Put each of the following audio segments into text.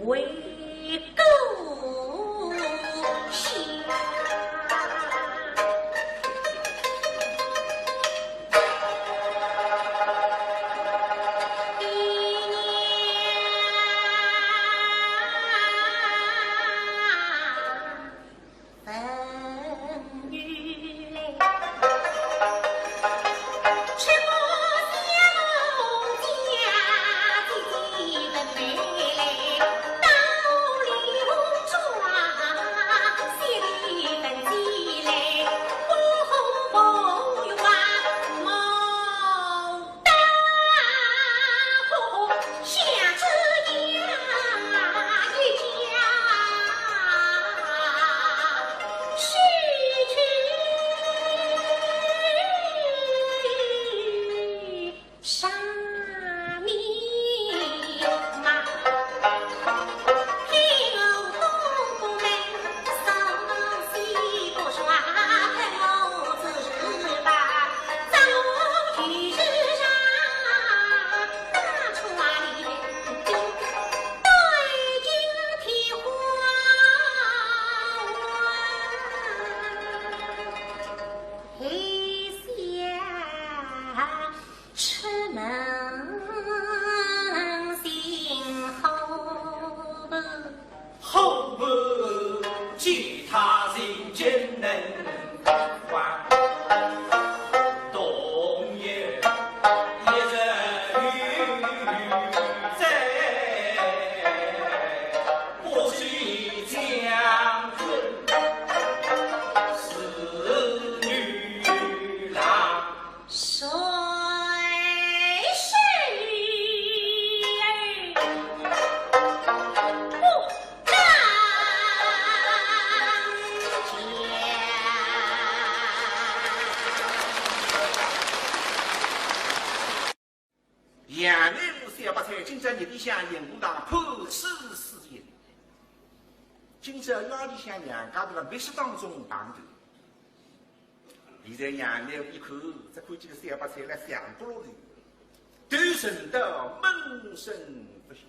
为故乡。娘家在密室当中碰头，现在杨乃武一看，只看见三八菜来香锅里，都沉得闷声不响。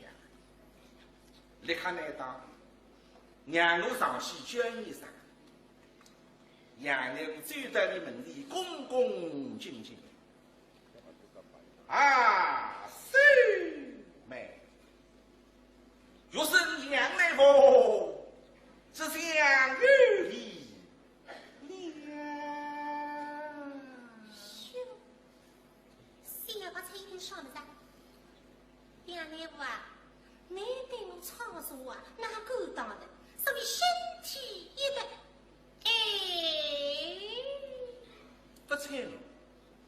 立刻来当，让我上去叫你啥？杨乃武走到你门里，恭恭敬敬。啊，师妹，若是你杨乃武。只想与你兄，三八菜已经上了噻。杨乃武啊，你对我操作啊，哪够当的？所以身体一的，不睬我，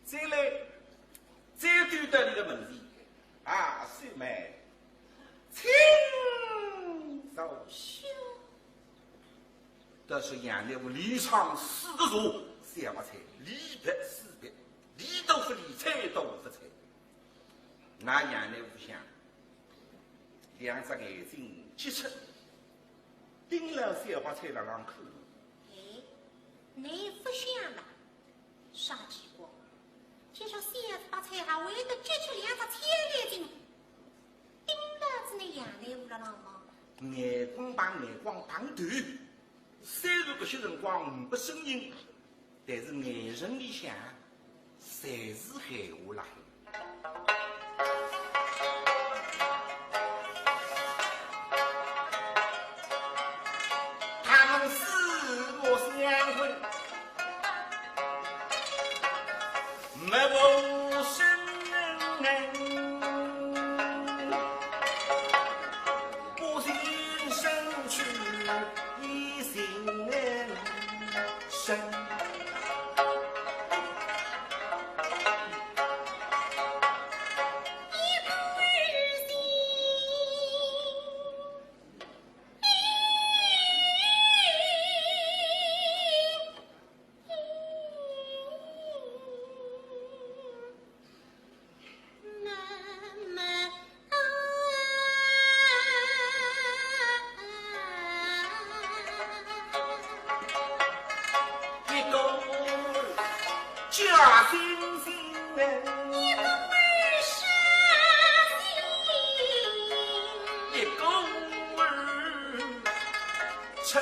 再来，再对到你的门里，啊，师妹，请走。兄。这是杨乃武离场四个字，三八菜，离别四别，离都不离，菜都不菜。那杨乃武想，两只眼睛急切盯了三八菜的浪口。哎，你不想吧？啥奇怪？听说三八菜还为了撅出两只菜眼睛，盯了子那杨乃武的浪吗？眼光帮眼光碰头。虽然这些辰光不声音，但是眼神里向侪是闲话啦。他们是我相婚，没无生人，不信生去。成。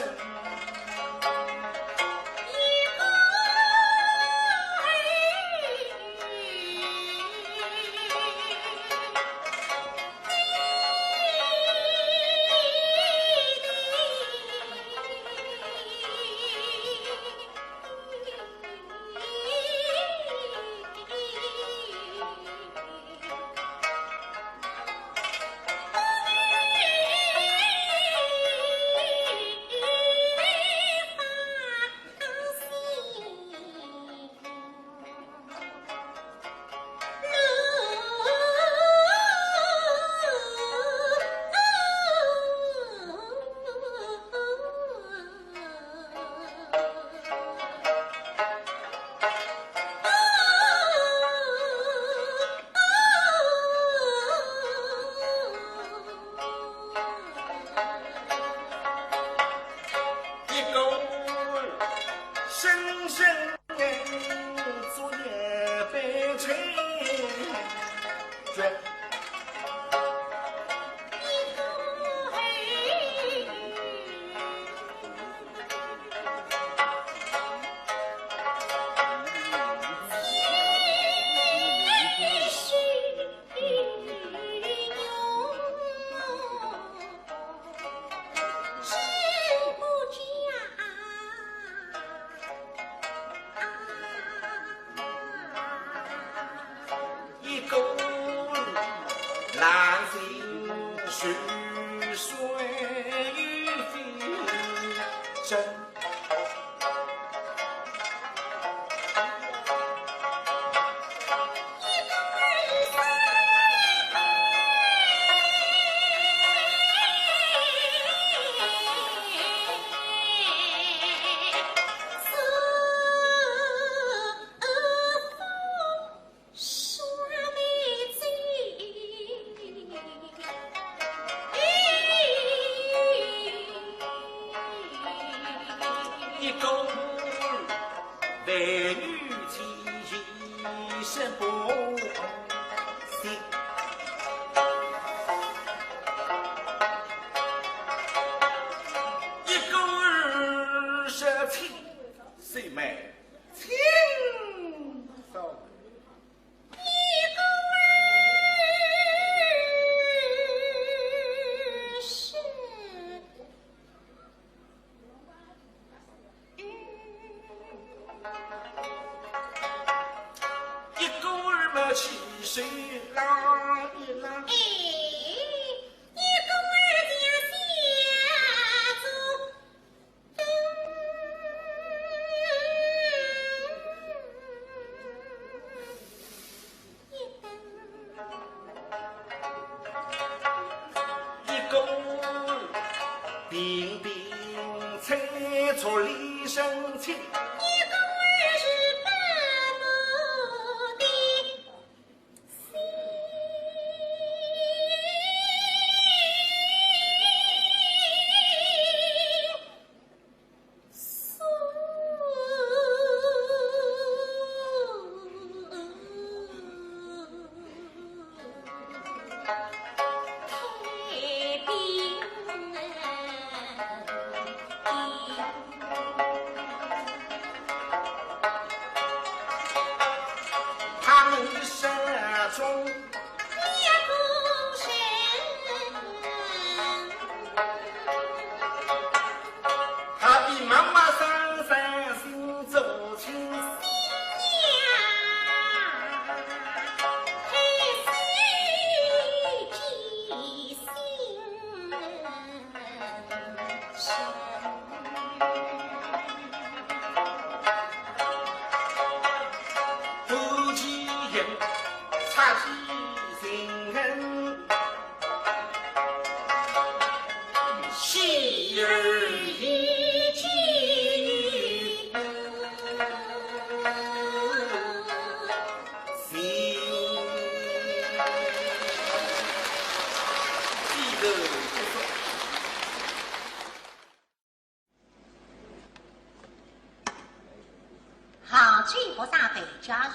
好去菩萨北家日，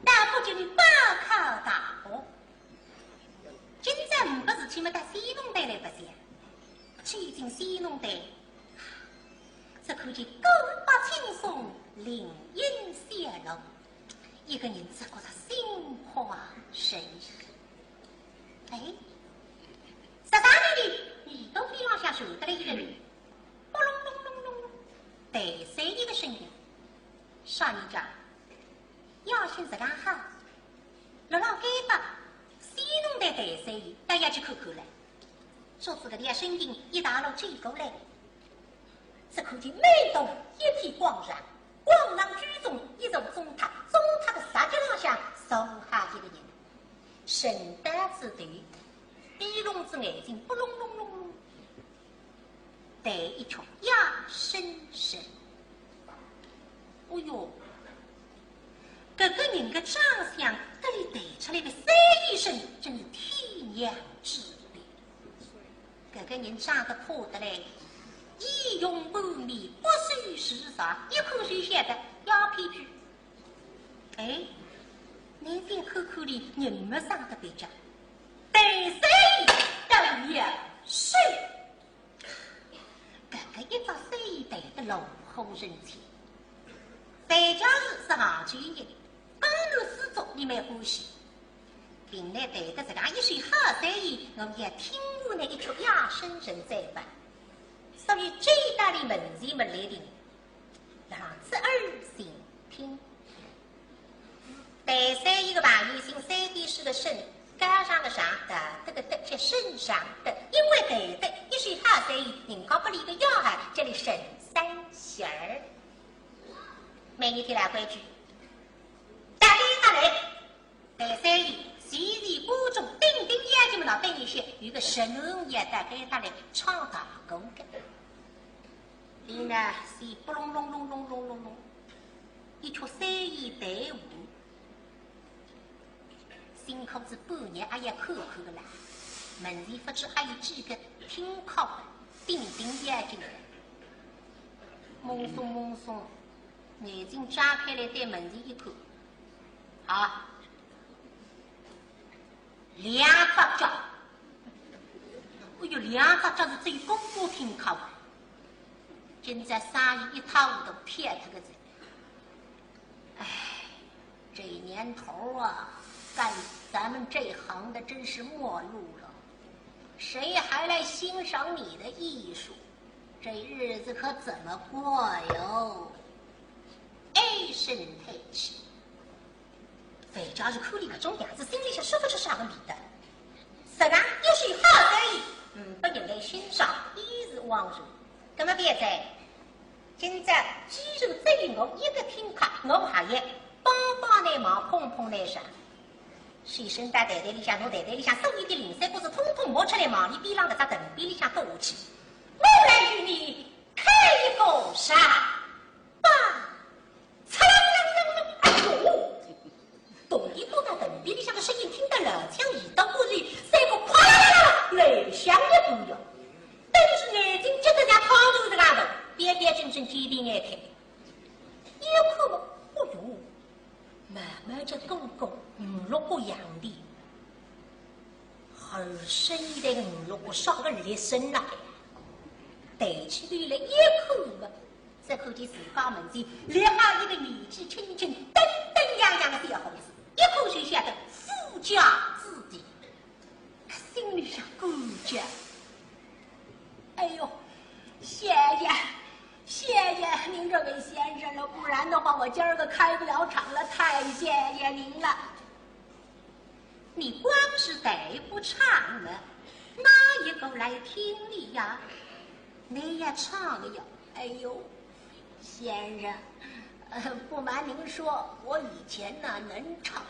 大夫君报考大伯。今朝不是去没到西农队来不行，去进西农队，这可见歌把轻松，灵音泄露，一个人只觉着心花神喜。哎，13年里耳朵边浪向传得来一个人，轰隆隆隆隆隆，第三一个声音，少年家，要寻自家好，落浪街吧，西弄的第三一，大家去看看来。说自个的声音一大路追过来，只看见每栋一片光闪，光廊居中一座钟塔，钟塔的石阶浪向坐下一个人，身带之短，鼻窿之眼睛不隆隆隆隆，带一曲哑声声。哦哟，这个人的长相，这里带出来的三一声，真是天壤之别。这个人长得破得来，仪容满面，不须时尚，一口就晓得要皮皮。哎，南京口口里人没长得比较，对谁都要谁？这个一招谁对得落后人前？再加是行权人，公路私作你没欢喜。并来对得自家一岁好生意，我也听我那一曲哑声声再办。所以最大的问题没来临，让此耳心听。第三一个吧，女性三点式的肾，加上个上的这个这肾上的，因为对的一岁好生意，人家不离个要害，这里肾三弦儿。每日天来规矩，打给他来，第三一。习习观众定定眼睛们到等一些，有个神农也带给他来唱打工的。你呢是不隆隆隆隆隆隆隆，一曲三言带舞，辛苦子半年也要看看的啦。门前不知还有几个听考的，定定眼睛的，懵松懵松，眼睛张开来对门前一看，好。两把脚，哎呦，两把脚是只有公公听考的，现在生意一塌糊涂，骗他个子。哎，这年头啊，干咱们这行的真是没路了，谁还来欣赏你的艺术？这日子可怎么过哟？唉声叹气。非家是看你这种样子，心里想说不出啥个味道。实际上要是有好生意，不人来欣赏，一是枉然。那么别在，现在既然只有我一个听课，我还要帮帮来忙，碰碰来上。随身带袋袋里向，侬袋袋里向所有的零散物事，统统摸出来，往里边浪搿只藤边里向倒下去。我来与你开一个啥？吧，擦啦啦啦啦！哎呦！动一动到藤边里向的声音听得老腔移到过去，三个哗啦啦啦，雷响也不要。但是眼睛就得像汤头这样的，边边正正，天边眼看。一看嘛，哦哟，慢慢这公公5-6个样的，很深的5-6个少个热身了。抬起头来一看嘛，只看见自家门前立下一个年纪轻轻、登登洋洋的小伙子。一口就晓得富家子弟，心里想感激。哎呦，谢谢您这位先生了，不然的话我今儿个开不了场了，太谢谢您了。你光是带不唱了，哪一个来听你呀？你也唱了呀？哎呦，先生。不瞒您说，我以前呢能唱，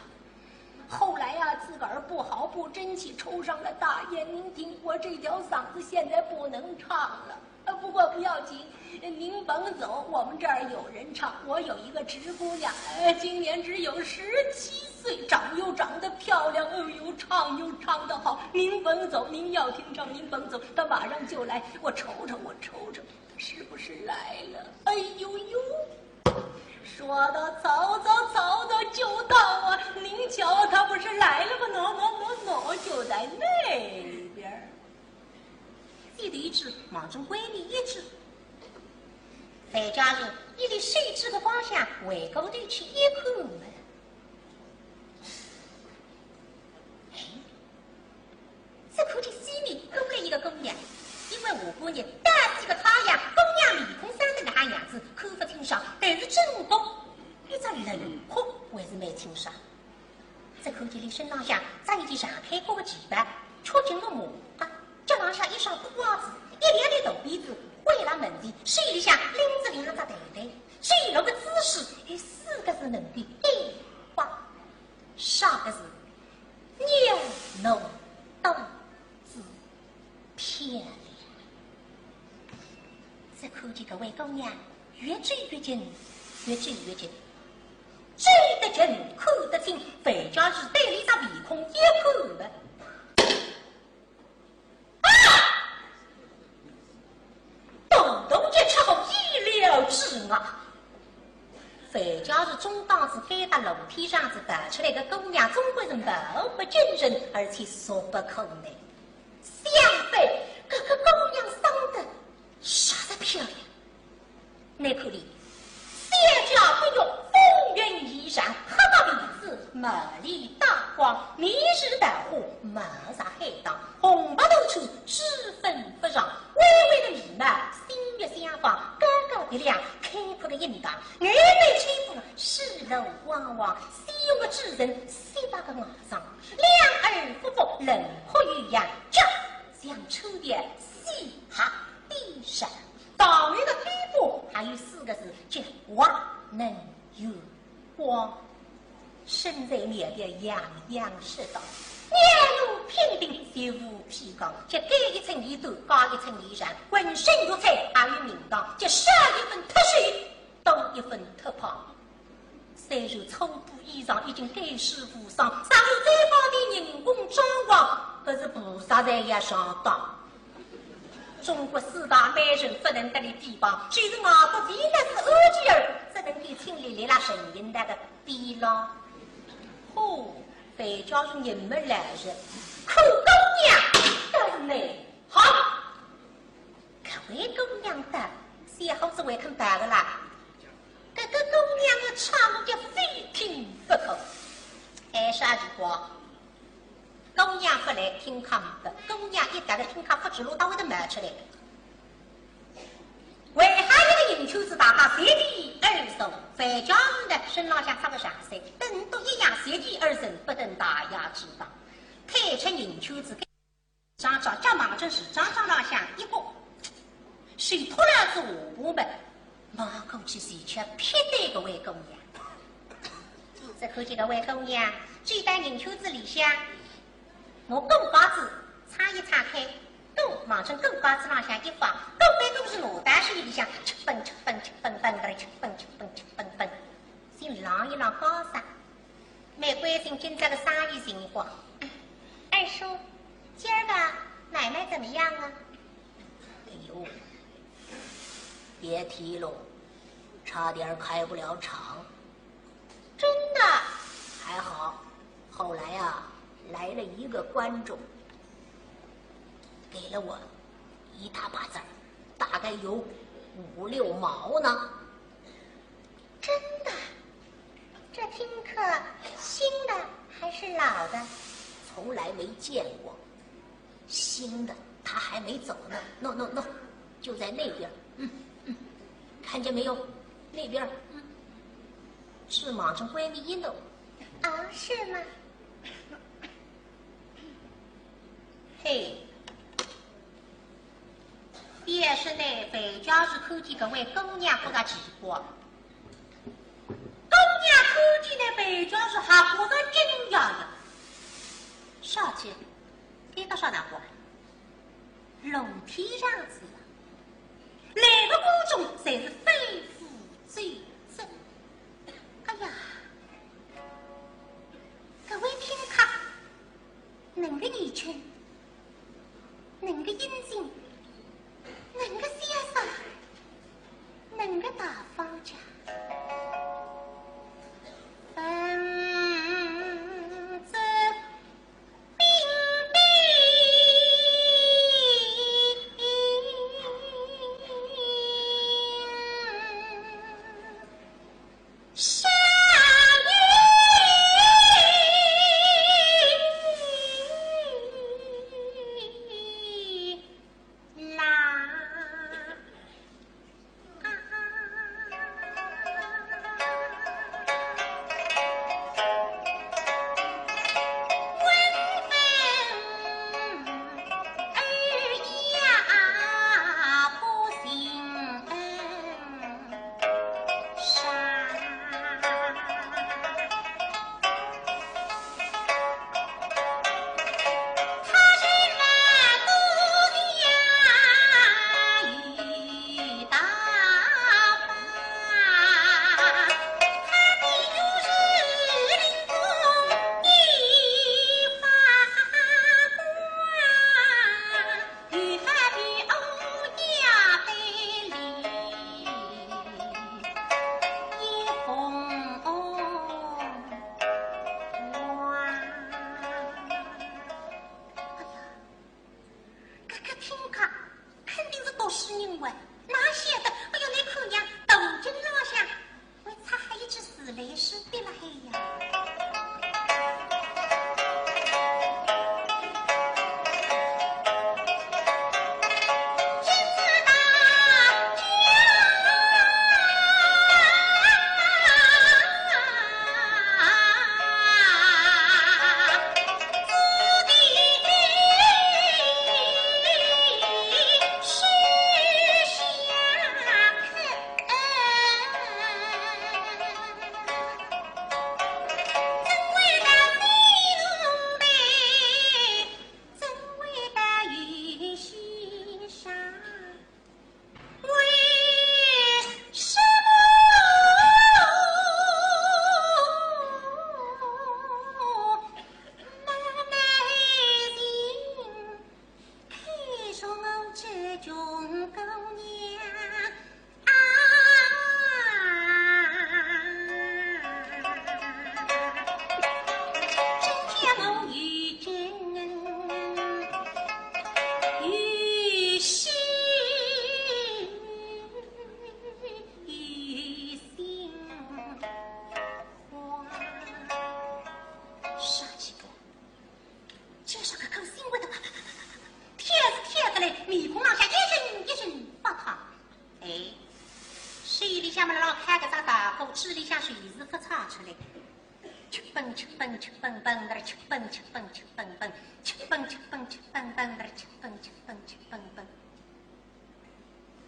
后来呀自个儿不好不争气，抽上了大烟。您听我这条嗓子现在不能唱了，不过不要紧，您甭走，我们这儿有人唱。我有一个侄姑娘，今年只有17岁，长又长得漂亮，又唱得好。您甭走，您要听唱您甭走，她马上就来。我瞅瞅，是不是来了？哎呦呦！说到曹操就到啊！您瞧，他不是来了吗？喏，就在那边。记得一只往中闺蜜一只，范家人一离水池的方向回过头去一看嘛，这看见西面跟了一个姑娘，因为下半日大几个太阳，姑娘面孔生得那样子，看不清爽，但是正多一只轮廓还是蛮清爽。这看见你身浪向扎一件上开过的旗袍，戳进了马甲，脚浪向一双布袜子，一两的大辫子，回了门前，手里向拎着两只袋袋，坠落个姿势有四个字能的变化，上个字妞浓豆子漂亮。这看见这位姑娘越追越近，越追越近。追得近，看得清，范家是对里张面孔一看的。啊！东东就出乎意料之外，范家是中档子该到楼梯上子爬出来的姑娘，中国人貌不惊人，而且俗不可耐。相反，这个姑娘生得啥子漂亮？那可里三脚不用。风云衣裳，黑到鼻子，美丽大光，明日大火，马上海荡，红白斗出，脂粉不让，微微的眉毛，星月相仿，高高的亮，开阔的印堂，眼眉吹拂，视楼汪汪，西用的智人，18个牙上，两耳复复，轮廓玉样，这像秋的细哈地闪，倒霉的黑部还有4个字，叫哇能。有光，身在面的洋洋是道，面如平顶，血无披刚，这盖一层衣兜，高一层衣裳，浑身如彩，还有名堂，这少一分脱水，多一分脱胖。虽然粗布衣裳已经盖世无双，上有最高的人工装潢，可是菩萨在也上当。中国4大美人不能得的地方，就是外国维纳斯欧吉尔只能给清理来了神人那个比朗。哦，范家是人们来人，可姑娘倒是美好，可位姑娘的最好是会肯白的啦。这个姑娘的唱的非听不可，还啥地方？姑娘不来听课的，姑娘一打的听课不知路，到会的卖出来的。为还有个银球子大家随地而走，范家人的身浪向差不上岁，等都一样随地而走，不等大雅之道。太出银球子，张张这忙正是张张浪向一个，谁突然是我们，忙过去谁却撇对个位姑娘。这可见个位姑娘，这单银球子里向。我公瓜子擦一擦开，公忙成公瓜子浪向一放，公杯公是脑袋是里向吃蹦吃蹦吃蹦蹦的吃蹦吃蹦吃蹦蹦，先浪一浪高山，没关心今朝的生意情况。二叔，今儿个买卖怎么样啊？哎呦，别提了，差点开不了厂。真的？还好，后来啊。来了一个观众，给了我一大把子儿，大概有5、6毛呢。真的？这听课新的还是老的？从来没见过。新的，他还没走呢。No， 就在那边。看见没有？那边。是忙成闺蜜一楼。啊，是吗？嘿，也是呢，范家是看见这位姑娘不大奇怪，姑娘看见呢，范家是还觉得惊讶的。少姐，这个啥大话？楼梯上子，来个观众侪是非富最正。哎呀，各位听课，能个女群。能个英俊，能个潇洒，能个大方家，这兵兵因为哪晓得，哎呦，那姑娘头枕落下，为擦还一只死雷是别了黑呀。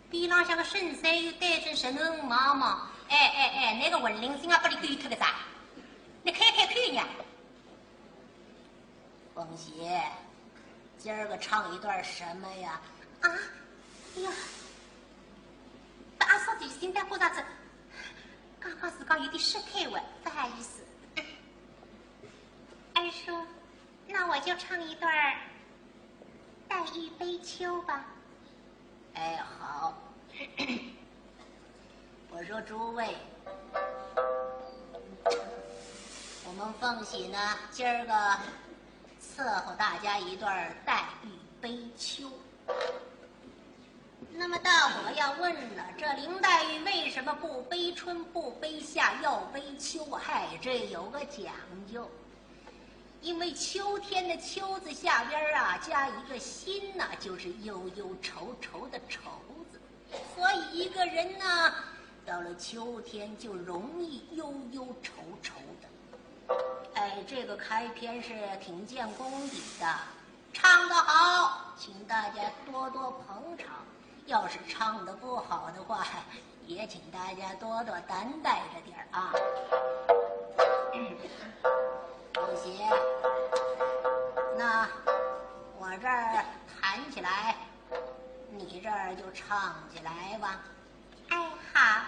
地浪向个深山又带着神龙毛毛，那个文铃声啊，把你给脱个啥？你看看呀！凤姐，今儿个唱一段什么呀？啊，哎呀，把阿嫂子心带过啥子？刚刚自个有点失态了，不好意思。二叔，那我就唱一段《黛玉悲秋》吧。哎，好。我说诸位，我们凤喜呢，今儿个伺候大家一段《黛玉悲秋》。那么大伙要问了，这林黛玉为什么不悲春不悲夏要悲秋？嗨，这有个讲究。因为秋天的秋字下边啊加一个心呐，就是忧忧愁愁的愁字，所以一个人呢到了秋天就容易忧忧愁愁的。哎，这个开篇是挺见功底的，唱得好，请大家多多捧场；要是唱得不好的话，也请大家多多担待着点啊。凤姐，那我这儿弹起来，你这儿就唱起来吧。哎，好，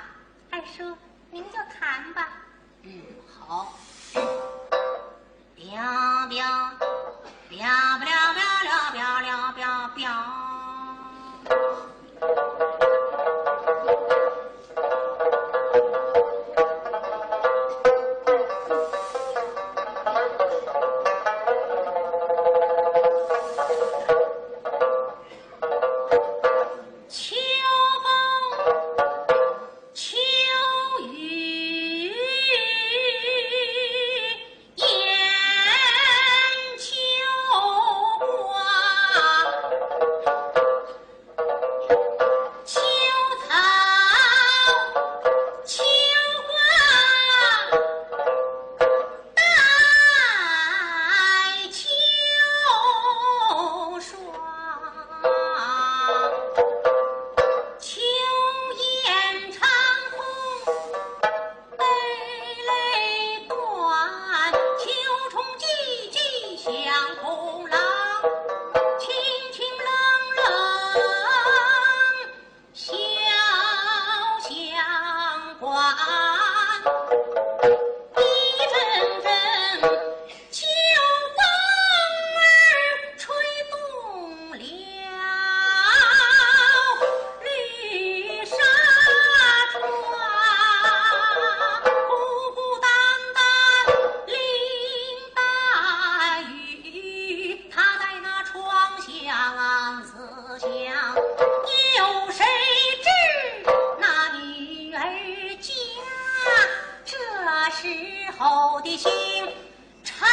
二叔您就弹吧。好。彪彪彪彪彪彪彪彪彪。的心肠。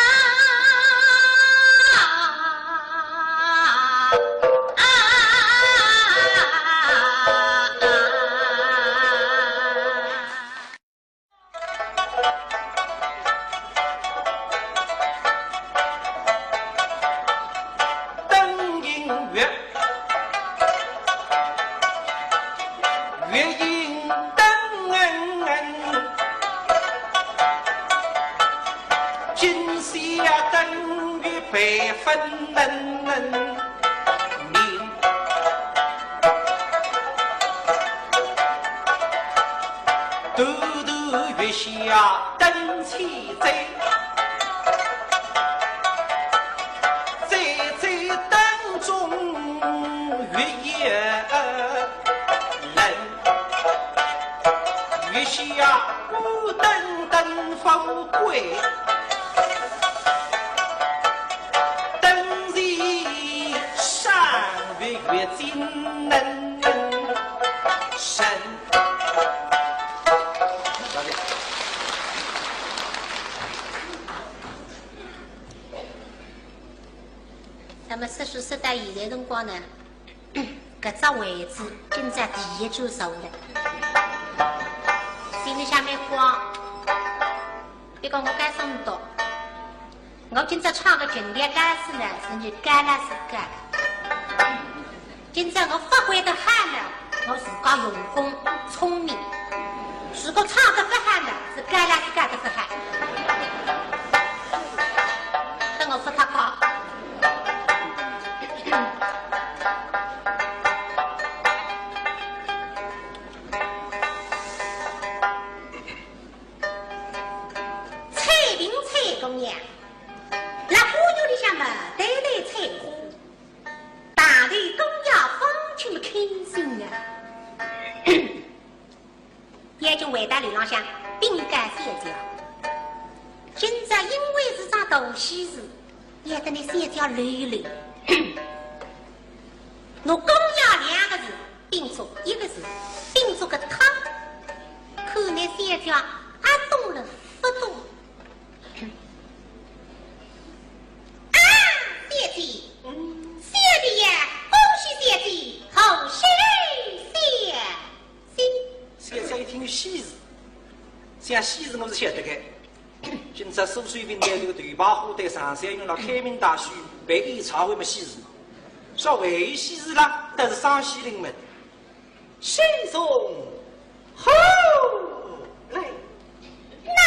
那么14世到现在辰光呢，搿只位置今朝第一组坐了，心里向蛮慌。别讲我该送到，我今朝创个群力老师呢，是你干了是干了。今朝我发挥得好呢，我自家用功聪明；如果唱得不好呢，是干了是干得不好。等我说他好。伟大流浪乡并干三角，今朝因为是桩大喜事，也得你三角溜一溜。我公要两个字并作一个字，并作个汤，看那三角阿动了不动。啊，三弟，三弟呀，恭喜三弟，好喜现在一听喜事，像喜事我是晓得的。今朝苏水平在这个对把火在上山用了开明大序办演唱会么喜事，说为喜事啦，但是上西临门，心中好嘞。哎呀，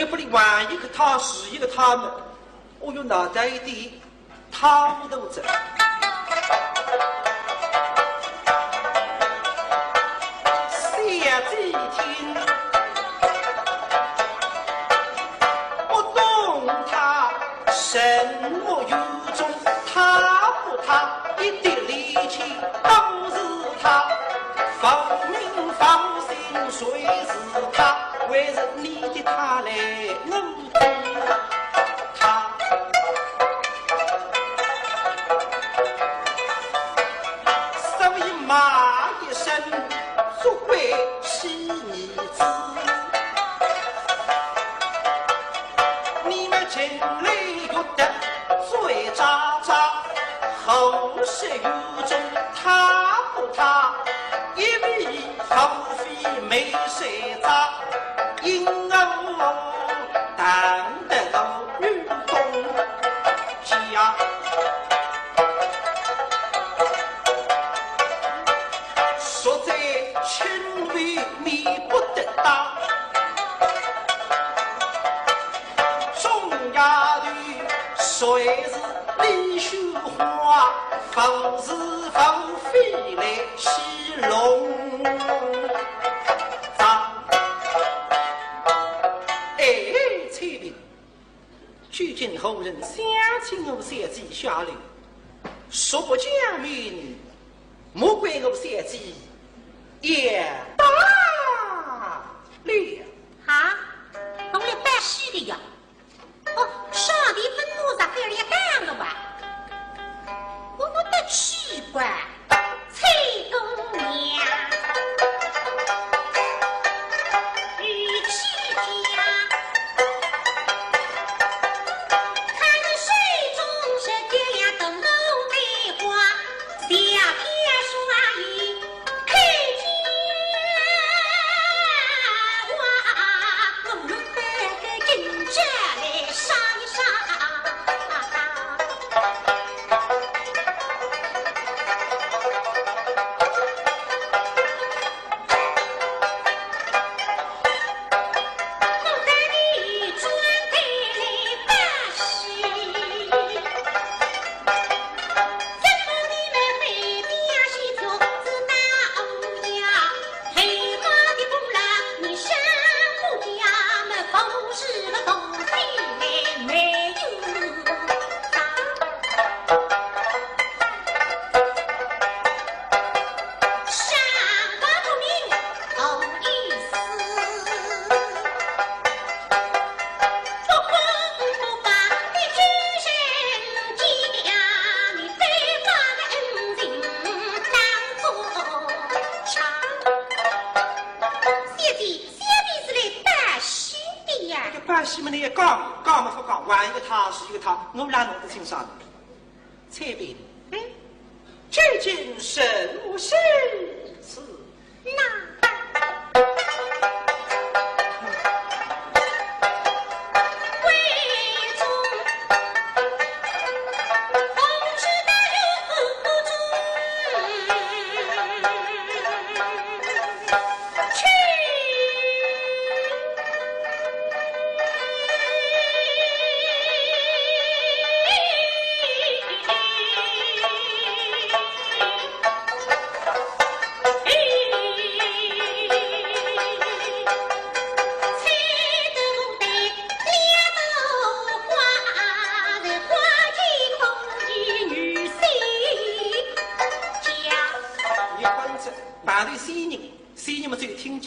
不哩玩一个他是一个他们，我有脑袋的他们都在。下几天，我懂他什么一点力气都是他，奉命放心谁是他，为是你的他来我的他。所以骂一声足归西你子，你们前来觉得最渣渣，后世有种他不他，一味后非没谁渣，因我当得运动家。说在情为你不得当，中衙里谁是李秀华，否是否非来戏龙章。哎，翠屏，据今后人相信我三姐下流，说不讲明，莫怪我三姐也大了。啊，我们来办事的呀。哦，上帝愤怒咋个也干了吧？我的奇怪，崔公娘与其家，看水中是这样灯笼的花，下片刷一开天哇，我们得个真正来上一上。我们俩弄得清爽。翠屏，究竟什么事？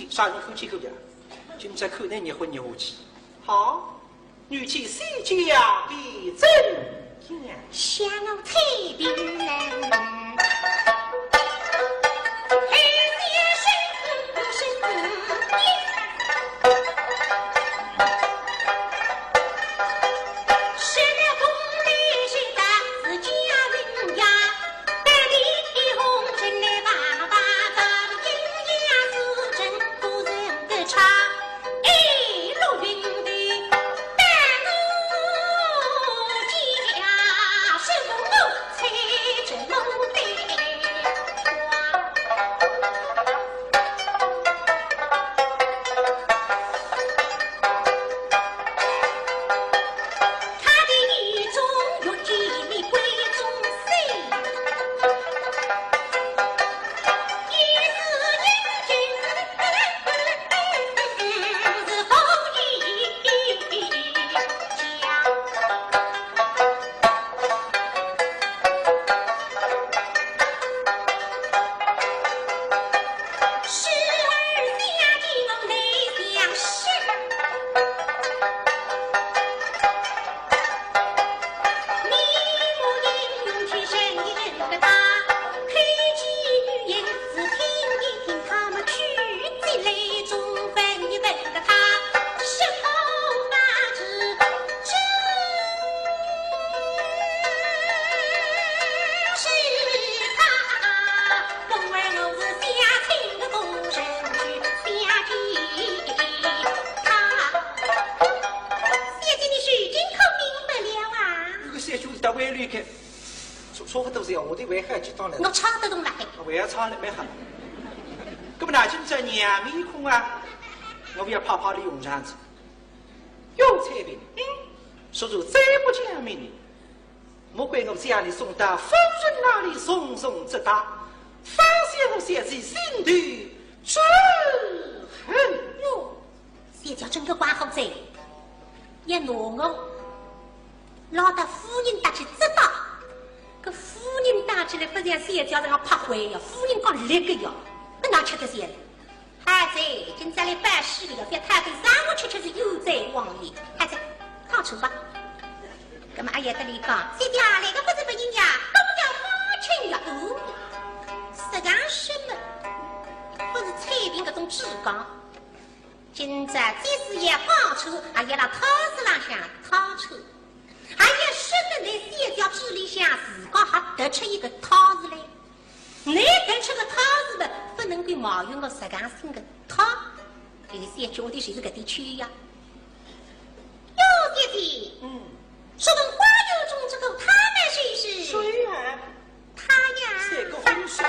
杀人口气口的，今在口内结婚你何气？好，女婿谁家的真呀？像我翠屏人。离开，差不多是要我的胃海就到来。我唱得动了还？胃也唱了没好。那么那今朝娘面孔啊，我不要怕怕的用这样子。有彩屏，说如再不讲明，莫怪我家里送到夫人那里送送直达，发现我现在心头之恨哟，现在整个关好在，也拿我捞到夫人搭去知道，个夫人搭起来不像现在让我拍坏呀，夫人讲立个呀，不哪吃得现？还在今朝来办事的呀，别太对上我吃是有在往里，还在好处吧？那么阿爷得里讲，现在来个不是不人家，都叫花钱呀，哦，实际上什么？不是彩屏这种志刚。今朝即使也放出，也要到套子浪向掏出，也舍得在三角纸里向自个还得出一个套子来。你得出个套子的，不能够冒用个实感性的套，这个三角的谁是搿点区呀？哟，姐姐，说问花友中这个他们谁是？谁啊？他呀，这个红水。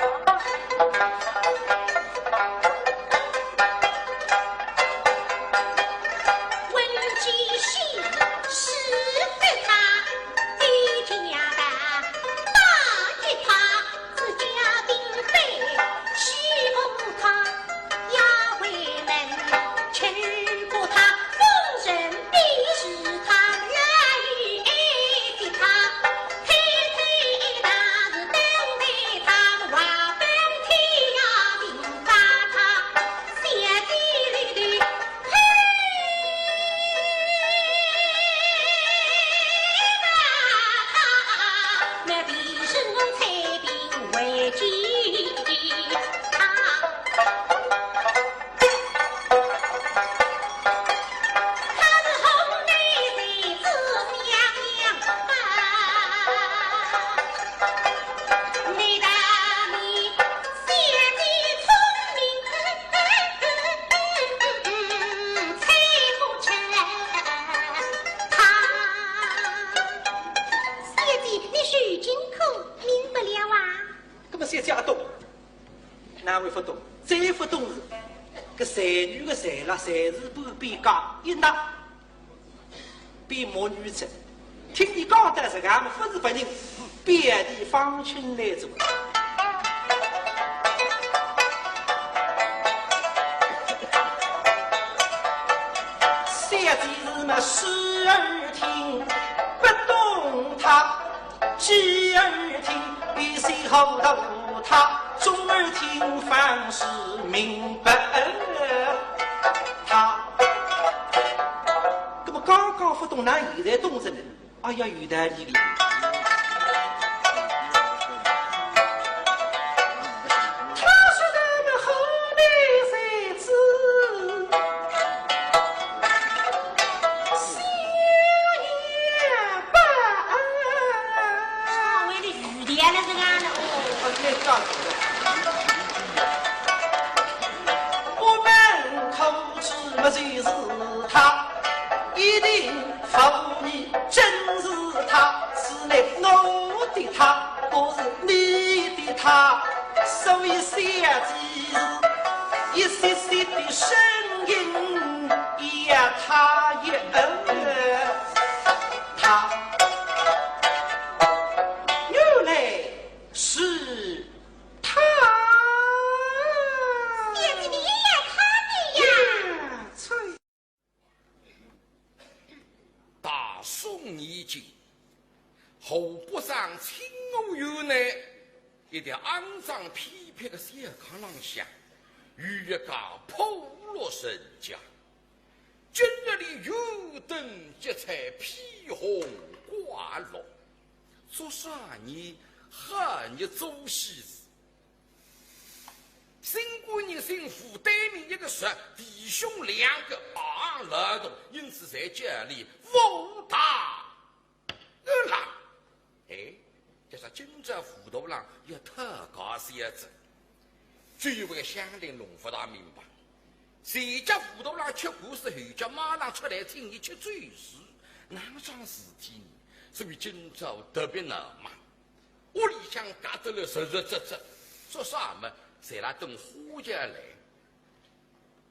才是不必讲一拿比魔女子，听你讲的是俺们不是本人，别地方亲来做。三姐是么时而听不懂他，继而听比谁后头他，中而听凡事明白。那么刚刚不懂，那现在懂着呢。哎呀，有道理的。他说那么后来才知，小也罢。稍微的语言了，这个呢，我这样子的。我们口吃么就是他。一定否你真是他，是乃我的他，不是你的他。所以小姐一些些的声音，也他也他，原来是他。姐姐，你也他的呀？大宋已经，后不上青欧园内，一条肮脏疲惫的小炕浪下，与一家破落人家，今日里油灯结彩，披红挂绿，做啥呢？喊你做戏子。新官人新妇对面一个说，弟兄两个把耳朵，因此在家里武打二郎。哎，这是今朝辅导郎要特高些子，最为乡邻农不大明白，谁家辅导郎吃故事后，叫马上出来听你吃嘴事，哪桩事体呢？所以今朝特别闹忙。屋里向搞得了实实在在，说啥么？谁来等花家来？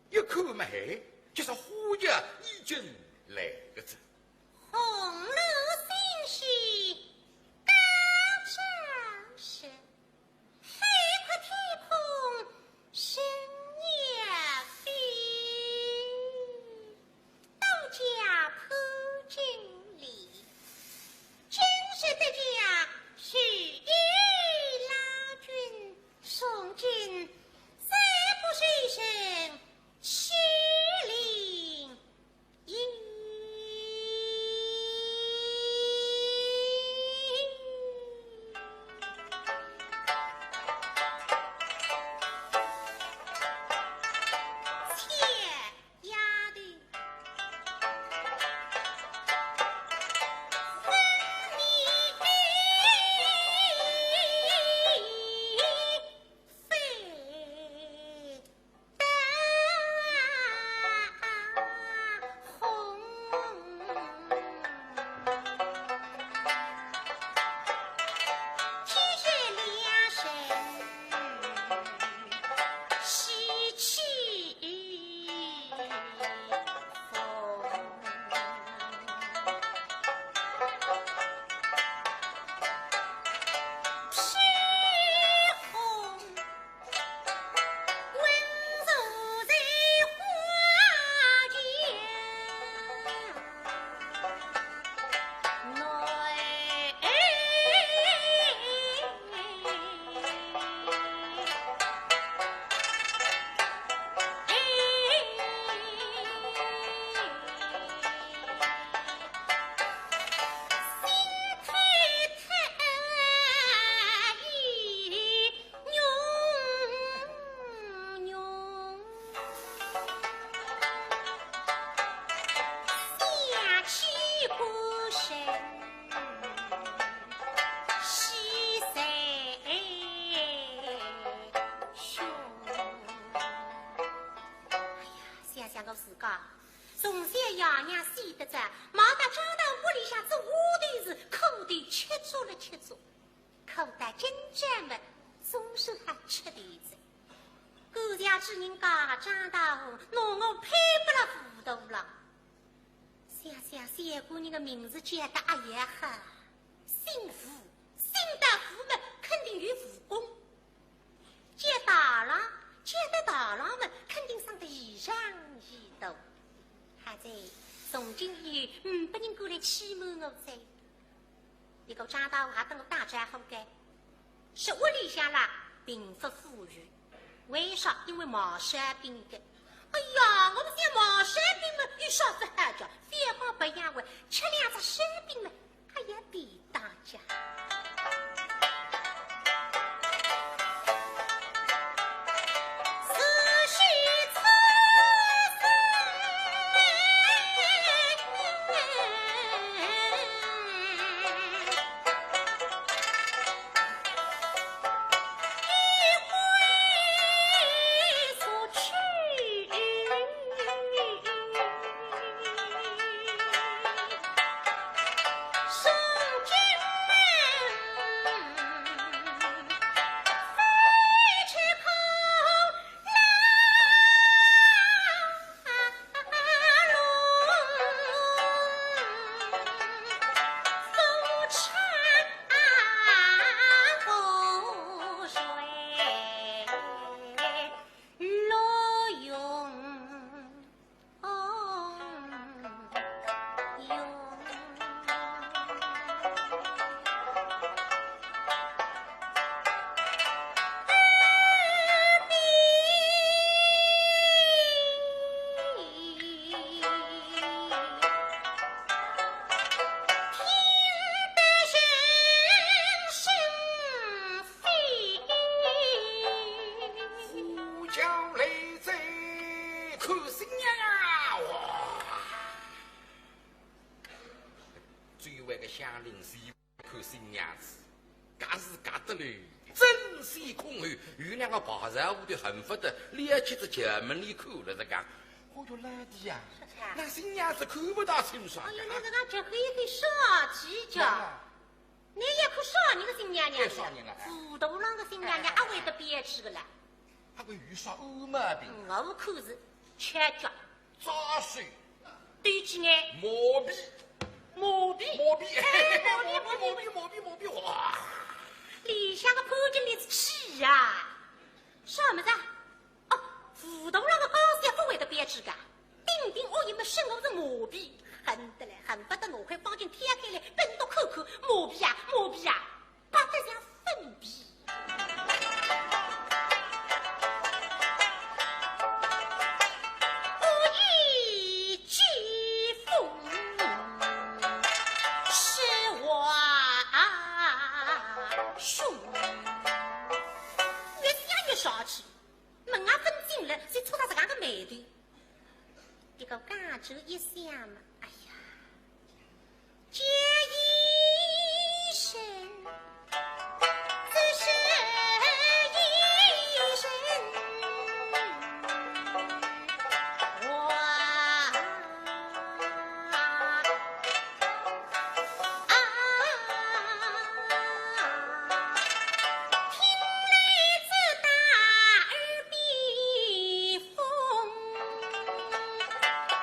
一看嘛，嘿，就是花家已经来个子。红楼新戏高照时，海阔天空深夜飞，道家铺真理，真是得家许一拉君送君，再不是一声虚灵音。从小爷娘洗得着，毛到长到屋里向做屋头事，口头吃足了吃足，口袋真正么，总是还吃头子。顾家之人家长大后，弄我配不了糊涂了。想想小姑娘的名字叫得阿爷好，姓胡，姓得胡么，肯定有武功；叫大郎，叫得大郎么，肯定生得异常异多。还在从今以后，500人过来欺瞒我噻。一个长大后还等我打战后该，是屋里向啦，并不富裕。为啥？因为毛山病的。哎呀，我们这毛山病嘛，有啥子好叫？非好不养活，吃2只生病嘛，还要比大家。恨不得烈气子前门里看了这个，好叫哪的呀？是啊那新娘子看不到清爽哎呀，的。那个俺这可以给少几角。你也可少年个新娘娘也少年了糊涂郎个新娘娘，还会得别吃个了。还会遇上欧毛病，我可是吃脚、扎水、对起眼、磨鼻、磨鼻、磨鼻，磨鼻，哇！里向个潘金莲是气啊！什么子？哦，糊涂郎个高也不会得别吃个，顶顶我也没生我是磨鼻，恨得来，恨不得我快放进天开来，奔到口口磨鼻啊，把得像粉笔。这一想嘛，哎呀，这一生只是一生，我听来自大耳边风。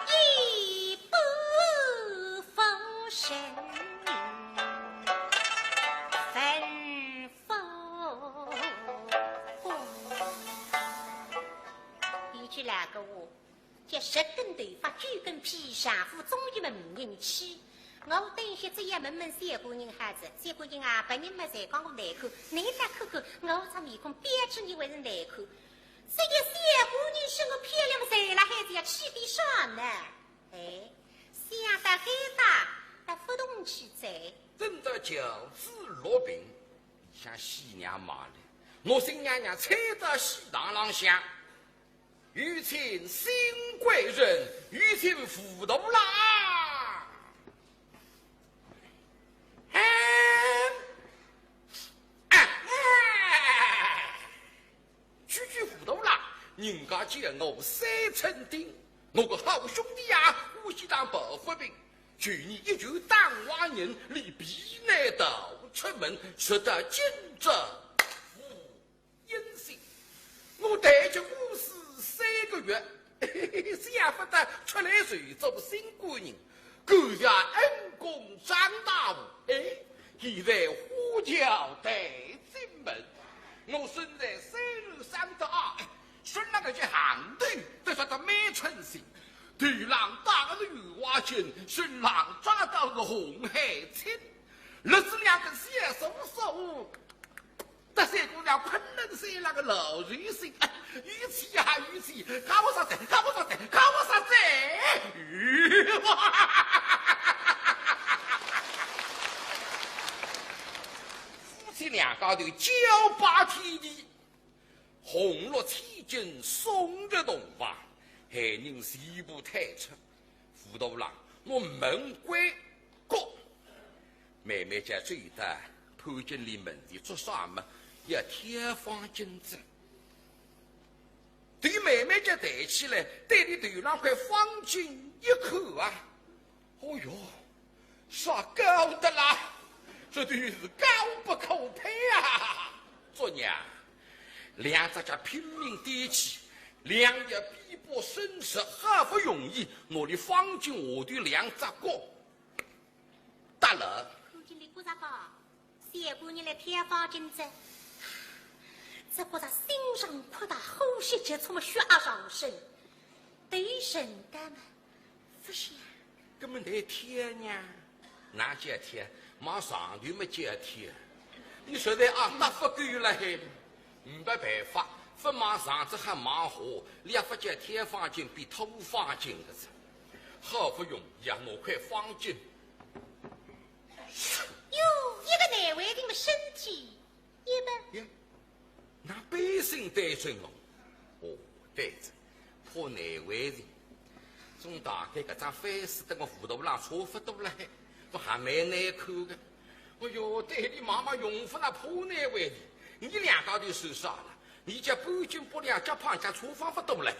一不风声，分风风。一句那个话，这10根头发9根皮，上户终于没人气。我等些这样问问三姑人孩子，三姑人啊，本人没才讲我难看，你再看看我这面孔，别指你为人难看。这个三姑娘是我漂亮谁了孩子要气得上呢？哎，想得很大，但不动起在。等到轿子落平，向喜娘骂了，我新娘娘踩到喜堂上向，有请新贵人，有请糊涂郎。句糊涂郎，人家见我3寸丁，我个好兄弟呀，我是当保护兵。去年一球当娃人，离避难道出门，吃得今朝无音信。我带着公司3个月，想不得出来随做新官人，感谢恩公张大武。现在呼叫带进门，我身在3日3得2，顺那个去杭州，都说他没存心。对浪打个雨花军，顺浪抓到个红海青，日子2个写手，但三姑娘困难塞那个老人心，语气啊语气，看我啥子，看我啥子，看我啥子，夫妻2高头交把天地，红落千金送入洞房。害人全部退出，糊涂郎，我门关过。妹妹家追得潘金莲门前做啥么？要天方金子。对妹妹家抬起来，对你头上块方巾一口啊！哦哟，啥高的啦？这对是高不可攀啊！做娘，2只家拼命点起。2日逼迫生死，好不容易，我的方巾我对2只角打了。潘金莲姑啥个？三姑娘来天方金子，这姑啥心上扩大，呼吸急促么血压上升，对身干嘛？不是呀。根本得天呢，哪接天？马上头没接天。你实在啊，打不够了还，没办法。不马上这还忙活，2不接天方巾比偷方巾的是，好不容易啊，我块方巾。哟，一个难为人的身体，一个。拿背心对准我，哦，对着，怕难为人。总大概搿张face死得我糊涂郎差不多了，我还蛮难看的。哎哟，对你妈妈用不那怕难为人，你2高头受伤了。你家搬进不良家胖家厨房不动了，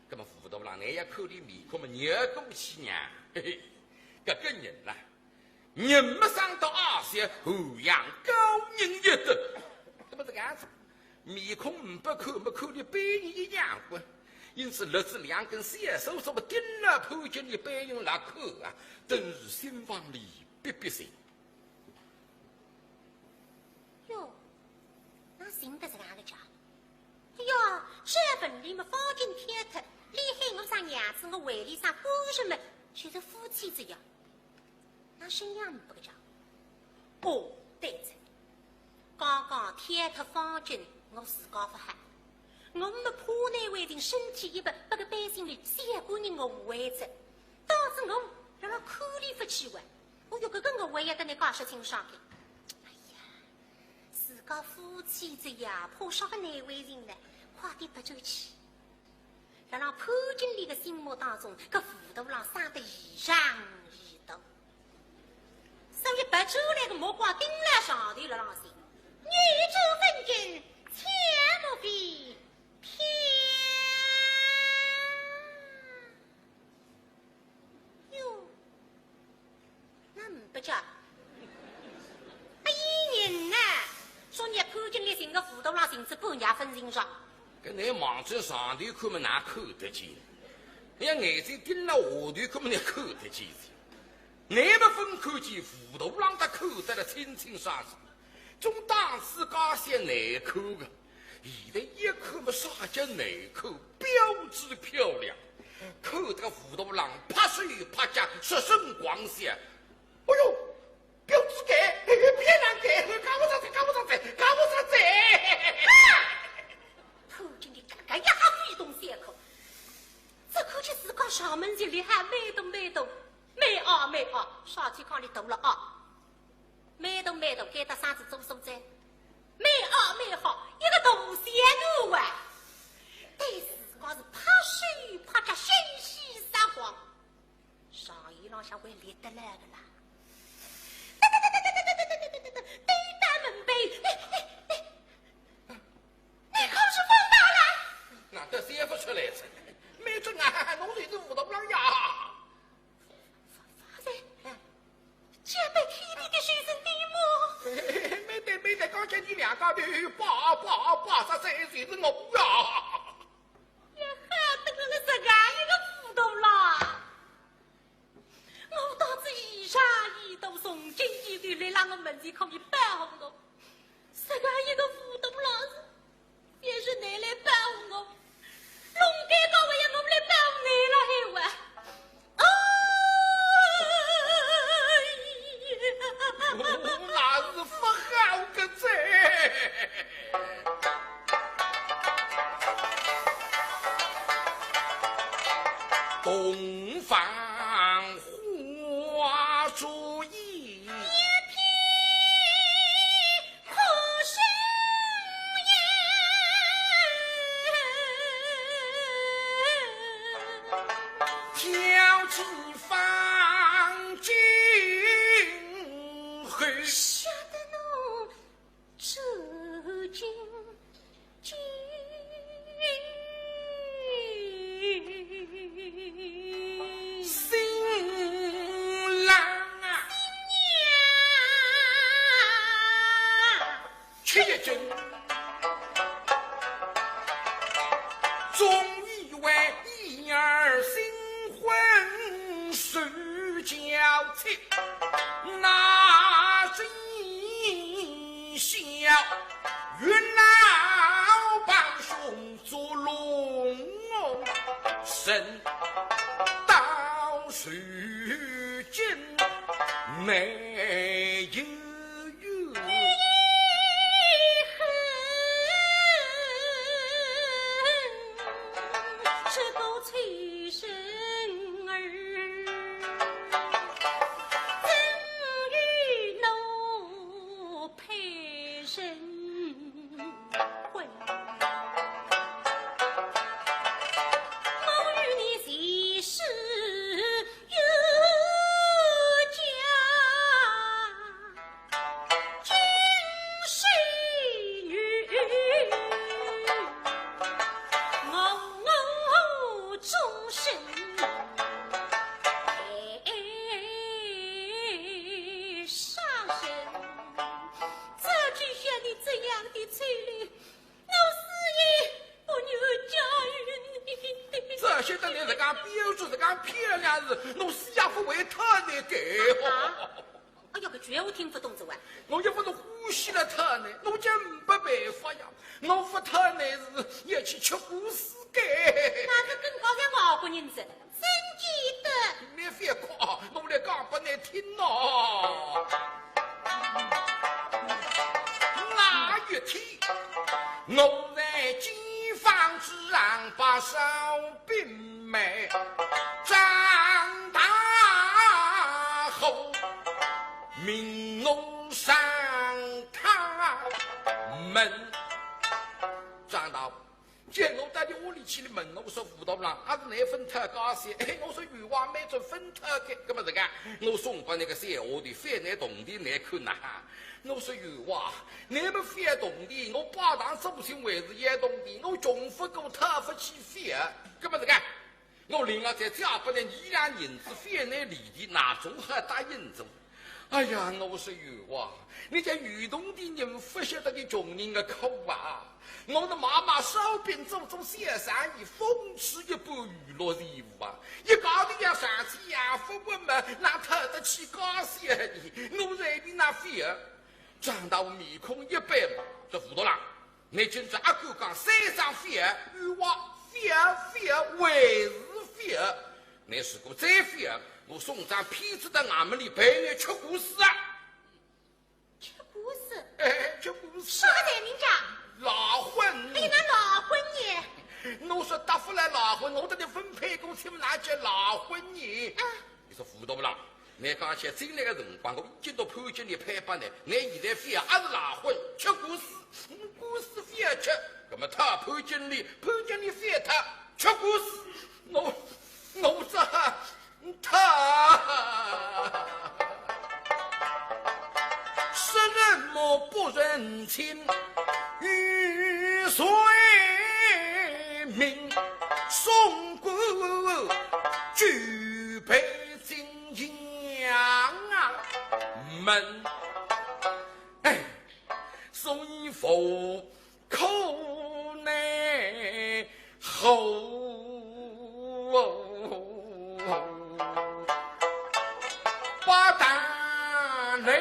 那么糊涂了，郎那样口里面孔么热过起娘，嘿嘿，这个人呐，人没上到20岁，后阳高人一等，这么这个样子，面孔不口么口里白人一样过，因此日子2根小手什么顶了破进的白人那口啊，真是心房里憋憋心。哟，那寻得这样的家？哎哟，这份里么放进天特，厉害我上娘子，我胃里上工人们就是夫妻之样。那新娘不个讲？哦，对着，刚刚天特放进，我自家不喊，我没怕那位人身体一不个百姓里三个人我无位子，导致我让他口里不起话，我有个跟我唯一的那个说清爽的。自家夫妻之呀，怕啥个那位人呢？快点不走去，让潘经理的心目当中，这糊涂郎生得异常异多，所以不出来个目光盯在上头了，郎心，女主分君，切莫比偏。哟，那不叫。人呐，说你潘经理寻个糊涂郎，寻至半夜分身上。跟你望着上头看么哪看得见？你眼睛盯了下头看么你看得见？你不分看见糊涂郎他看得了清清爽爽，总当自家些内口个，现在一看么啥叫内口，标致漂亮，看这个糊涂郎拍手拍脚，十身光鲜。哎呦！标志改，偏难改，搞不上这，搞不上这，搞不上这！潘经理刚刚一下挥动三口，这口气自家上门前里还没动，上去看你动了啊！没动，给他嗓子做手在，没好，一个大仙女啊！对自家是拍手拍脚，欣喜撒谎，上一浪下会立得来的啦。对大门杯，你可是疯到了？那这写不出来噻，没准啊，弄谁都糊涂不了呀！发财，这被天地的水神地么？没得，刚才你2个的83岁是我呀！也害得了这个一个糊涂啦！我当时一上一都从经济队来让我门前靠你办好我，这个一个糊涂郎也是你来办我，龙该高我也我们来办你了还玩。那是不好个贼！东方花烛夜，一片苦心烟，挑起房间后，吓得侬这惊惊。新郎啊，去一阵，总以为一儿新婚是娇妻，那是一笑云老帮兄做龙神。到如今没有这个催生儿，怎与侬配生婚？我与你既是有家，今谁女？我终是特晓得你是讲标准是讲漂亮是，侬死也不会特那个。哎呀，搿句我听不懂，这位。我要不是呼吸了特呢，侬就没办法呀。侬不特呢是要去吃股世界。那是跟刚才外国人子，真记得。你别夸，侬来讲不难听喏。那一天，我在金房之上把手并美长大后，命我上他门。长大见我带的屋里去的门，我说辅导郎，还是那分特高些。我说语话没准分特个，干么子个？我送把那个山下的翻来动的来看呐。我说语话，你们翻动的，我把堂首先为是也动的，我穷不够特不去翻，干么子个？我另外在家不能2两银子翻来里的，哪种还答应着？哎呀，我说语话，你这愚动的人不晓得你穷人的苦啊！我的妈妈手边做小生意，风趣一般娱乐人物啊！一搞的要上去呀，不问嘛，哪透得起高兴的？我在你那飞儿，长到面孔一白嘛，这辅导郎，你今朝阿哥讲山上飞儿，欲望飞儿为是飞儿，你如果再飞儿，我送张片子到俺们里陪你吃股市啊！吃股市？吃股市。啥个在名家？老婚，哎呀，那老婚耶！侬说答复来老婚，我得你分配工资，哪叫老婚呢？你说辅导不啦？你刚才进来个辰光，我已经到判决你判办呢。你现在非要还是老婚，吃股市，股市非要吃，那么他判决你非他吃股市，我这他。是人么不认亲，与谁命？送过举杯金阳门，哎，送衣服口内后。把大雷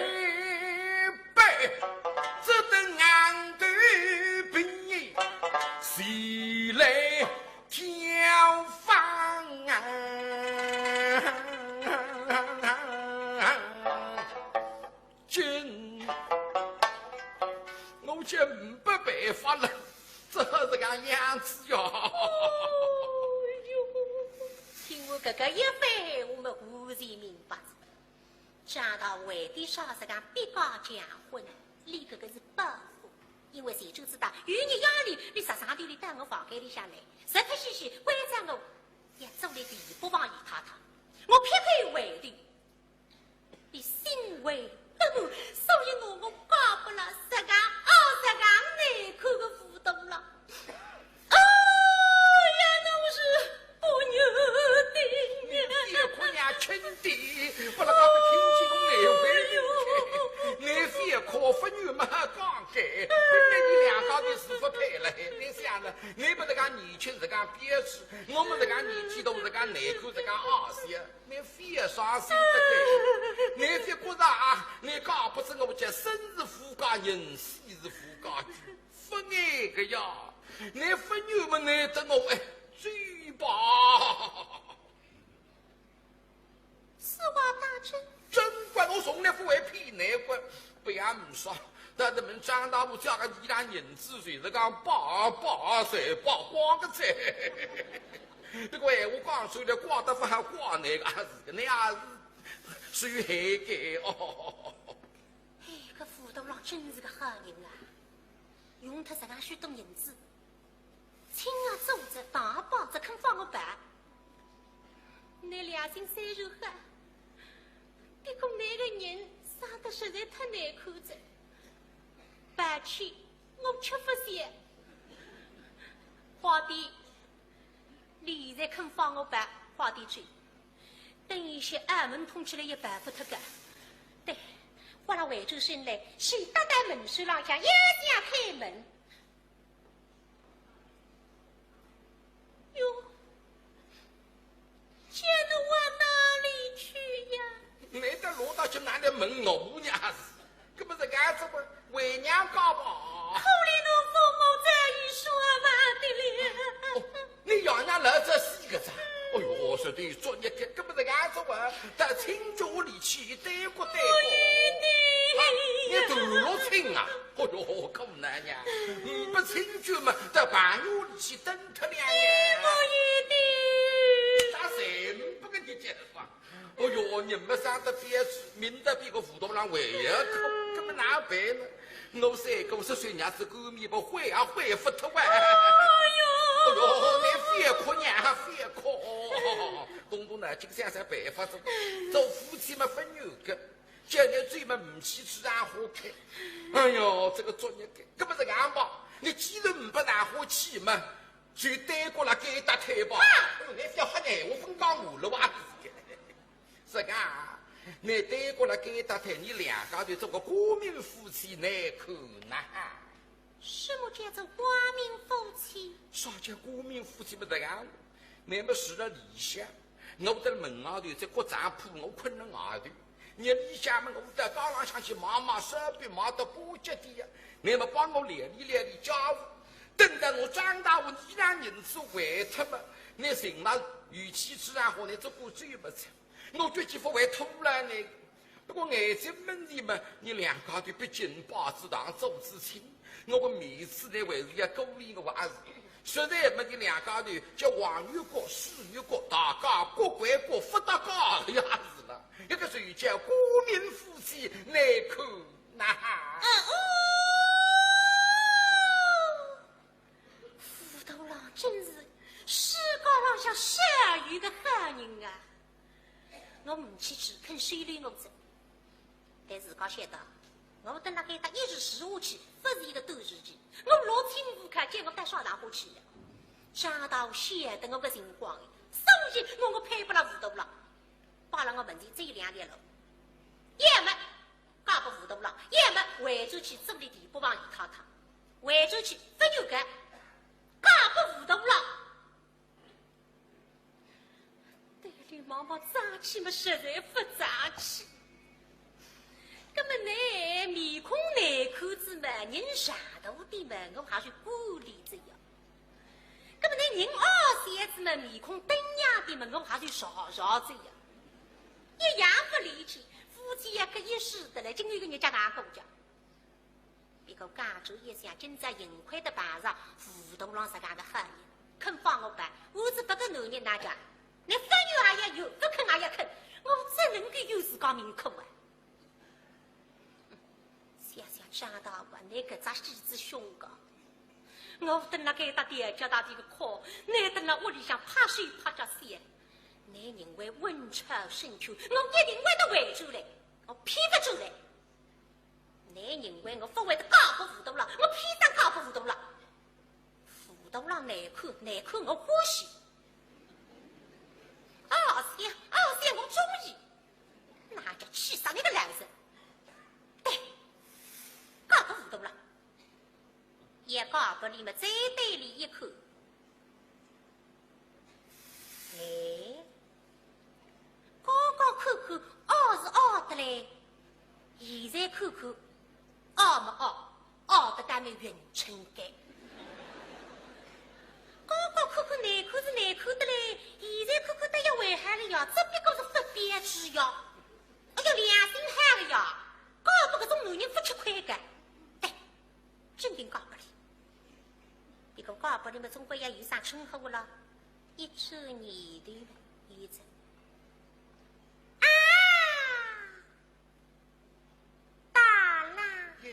背，只等俺对比，谁来挑房今我就没办法了，这是个样子哟。听我哥哥一番，我们忽然明白了。长到外地少是讲必告结婚，你哥哥是报复，因为谁就知道有日夜里你十三点里到我房间里下来，实实实实关着我，也做了第不放姨太太，我偏偏回的，你心为所以我搞不了这个难看的辅导了。哎呀，那是不牛的你姑娘亲弟，不能讲不听见我来回你非可不女嘛讲给，本来你两家的师傅配了，你想呢？你不是讲年轻是讲憋屈，我们是讲年纪大是讲难看是讲傲些，你非伤心的给，你非觉得啊，你搞不是我讲生是富家人，死是富家居，不爱个呀，你不女嘛爱得我哎嘴巴。此话当真？真怪我从来不会骗你怪，不要唔说。但他们长大我家个一两银子，谁是讲把谁把光个菜？这个闲话讲出来，挂得翻挂那个还是个，你也是属于黑给哦。哎，搿辅导郎真是个好人啊！用他这样许多银子，亲啊做着，大包着肯放我办。你良心三如何？别个那个人生得实在太难看着，白去我吃不消。皇帝，你现在肯放我办？皇帝去，等一些俺们通起来也办不脱个。对，我让惠州生来，谁搭在门水廊下，一想开门。哟，问我娘是，搿不是俺这个为娘搞吧？可怜侬父母早已说完的了。你要娘老这是个啥？哎呦，我说的作业搿不是俺这个到清教里去对过。你头脑清啊！哎呦，可难呀！你不清楚嘛，到半夜里去等他2年。我一定。啥谁不跟你讲话？哎呦，你们上得别明得比个糊涂郎为呀，可么哪办呢？我50岁娘子狗米不会啊，会不脱啊！哎呦，你别哭娘，别哭！东东呢，今想想办法做夫妻嘛分牛个。叫你嘴嘛唔去吃燃火开，哎呦，这个作业搿不是俺吧？你既然唔把燃火起嘛，就对过来给打腿吧。你不要吓人，我分讲我了哇！是个，你对过来给打腿，你两家头做个国民夫妻难看呐。什么叫做国民夫妻？啥叫国民夫妻不得俺？你们是了理想，我在门外头在国站铺，我困了外头。你理想嘛，我在高廊上去忙手臂忙到不脚底呀！你们帮我练练家务，等到我长大，我依然人子为他们。你醒了，与其吃然后你这过嘴不成，我觉几副会吐了你。不过爱情问题嘛，你两家头毕竟八字堂走之亲，我每次呢为是要鼓励我儿子。实在没你两家头叫王玉国、史玉国，大家各归各，不大家的样子了。一个谁叫国民夫妻难看呐？胡头郎真是世高浪向十二余个好人啊！我唔去只肯水里我走，但自家晓得，我等那给他一直试下去，不是一个短时间。我老清不看，见我带上大伙去了。长大晓得我个情况，所以我配不了胡头郎。把了我问题只有2条路，要么搞不糊涂了，要么回转去租的地不往里掏掏，回转去不牛干，搞不糊涂了。对流氓把脏气嘛，实在不脏气。那么你面孔难看子嘛，人上头的嘛，我还是鼓励着呀。那么你人二三子嘛，面孔灯样的嘛，我还是少少着呀。一样不离奇，夫妻呀，可以使得来，今有一个人家大公家，别个家族一想，今在盈亏的板上，糊涂浪是干的好人，肯帮我办，我是不个男人那家，你分有也要有，不肯也要肯，我只能够有自家面孔啊。想想长大吧，那个咱戏子凶个，我等那给他爹叫他这个哭，你等那屋里向怕水怕着血。你认为温超深秋，我一定会得回出来，我批不出来。你认为我不会得搞不糊涂了，我批上搞不糊涂了。糊涂了难看我欢喜。二三我中意，那就气死你个老人。对，搞不糊涂了，也搞不里面再对里一口。刚刚看看傲是傲的嘞，现在看看傲没傲得咱们匀称该。刚刚看看难看是难看的嘞，现在看看得要危害了呀，这别个是不便之呀，哎呀良心害了呀，搞不搿种男人不吃亏的，对，真定搞不里。别个搞不里嘛，总归要有啥称呼了，一抽二头一抽。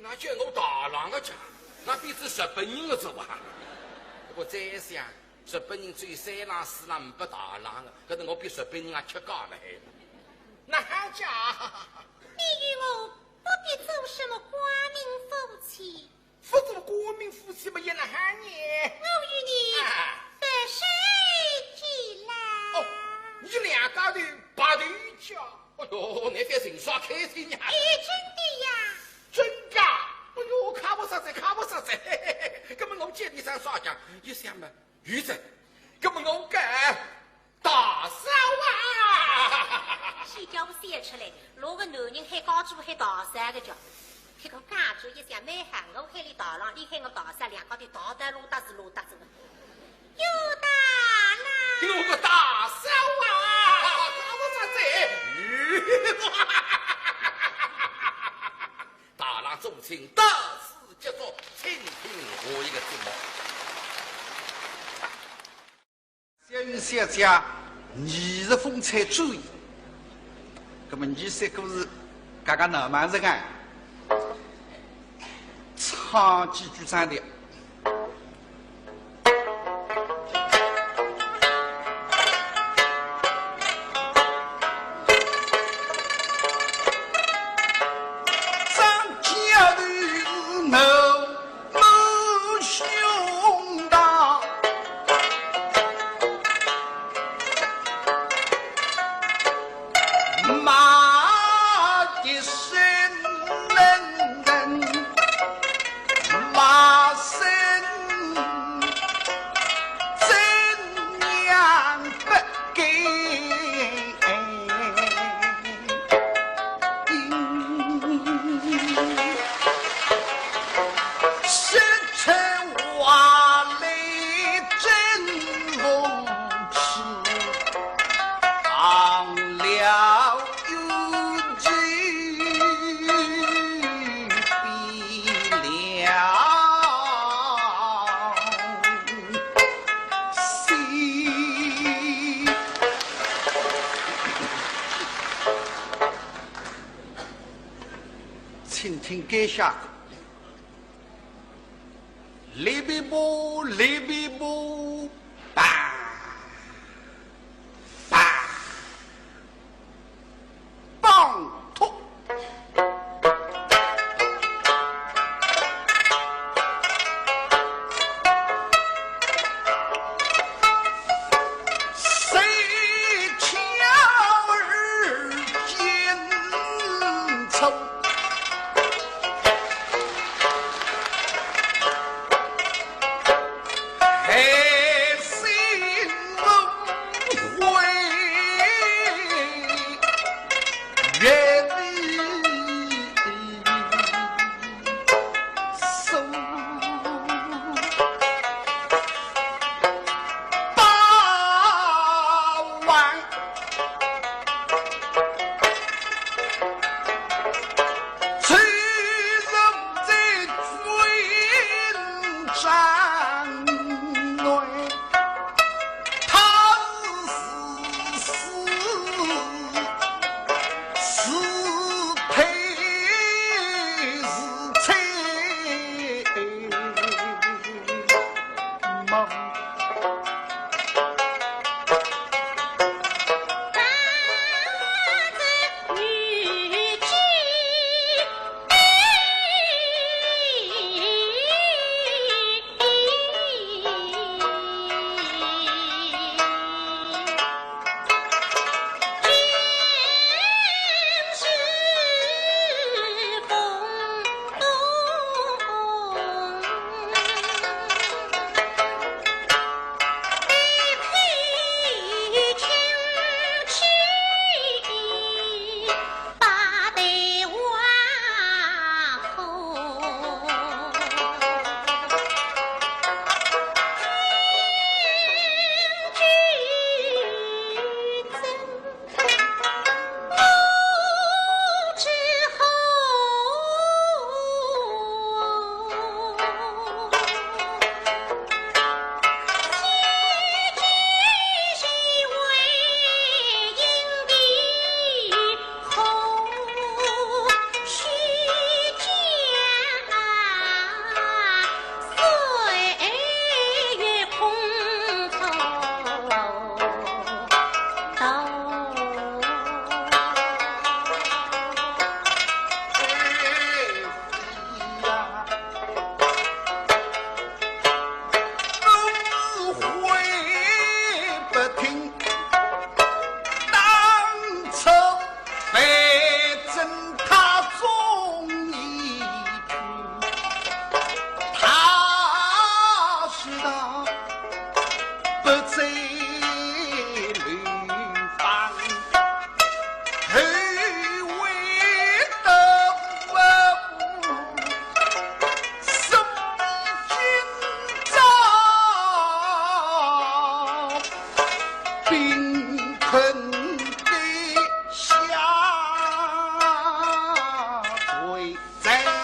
那叫我大郎个讲，那比是日本人个做啊！我再想，日本人只有3郎4郎5不大郎个，可是我比日本人也吃高了还。那还讲？你与我不必做什么国民夫妻，不做国民夫妻嘛，也能喊你。我与你白水俱来。哦，你两家头白头家，哎呦，那边人耍开心呀！真的呀。真的，哎呦，看不实在，根本我见你上耍讲，一想嘛，鱼子，根本我干大少啊！谁叫我写出来？哪个男人还搞主还大三个叫，这个家主一想没喊我海里大浪，离开我大三两高的大单路打是路打这个，有大啦！有个大嫂啊！我在大浪奏请大事结束，请听我一个节目。小云小姐，你是风采注意，那么你三个是刚刚那么人啊，唱几句唱的。请听该下里比布，吧吧，棒痛。谁巧儿见愁？还恨得下垂在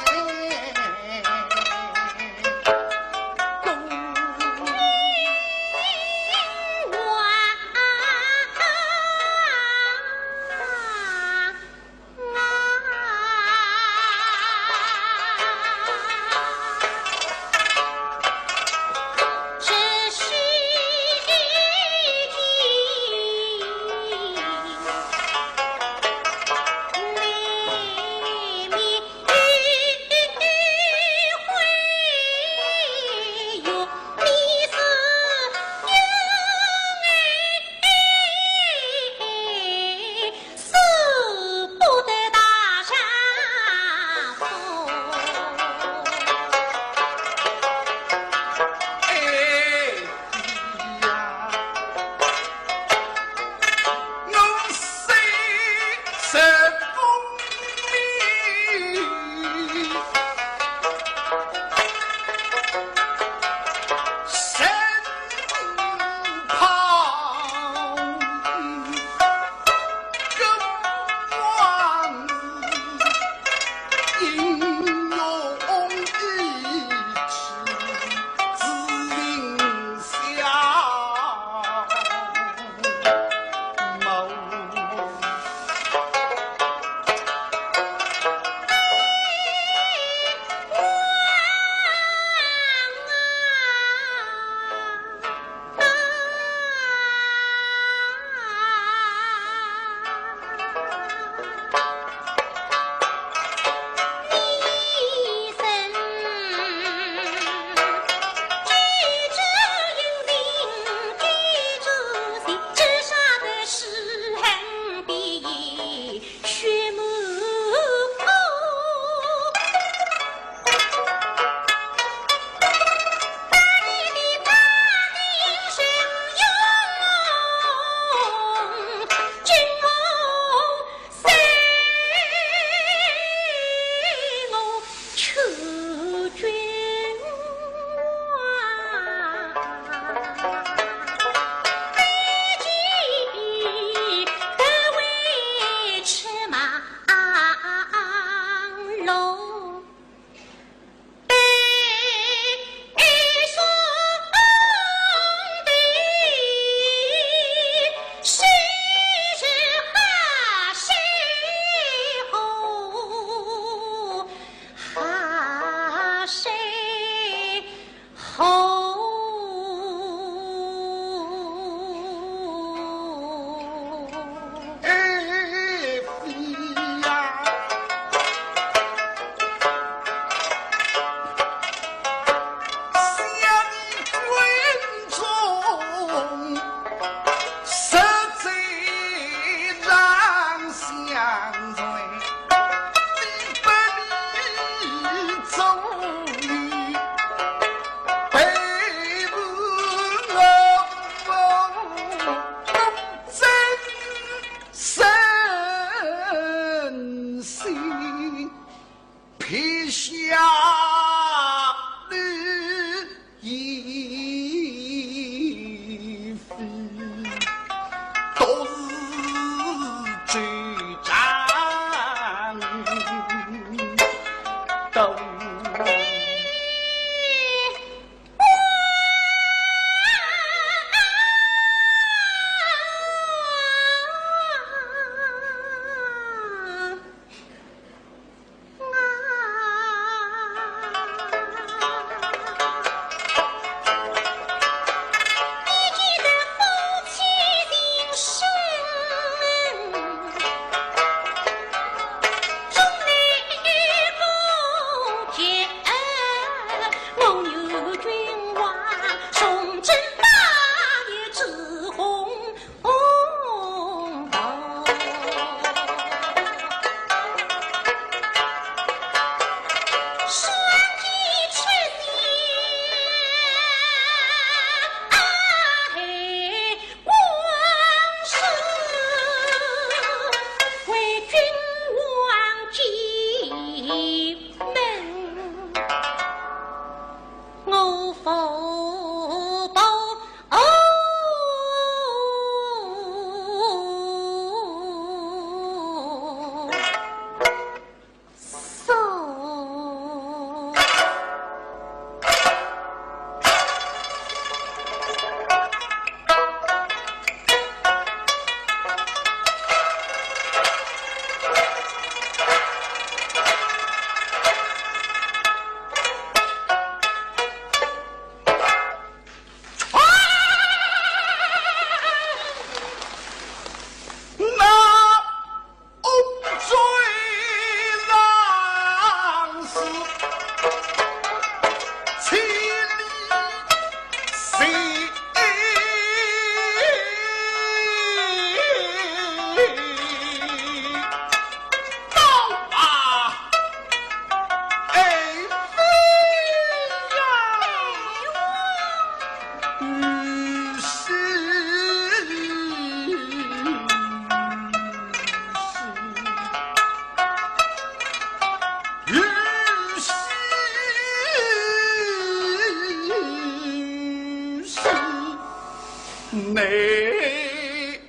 内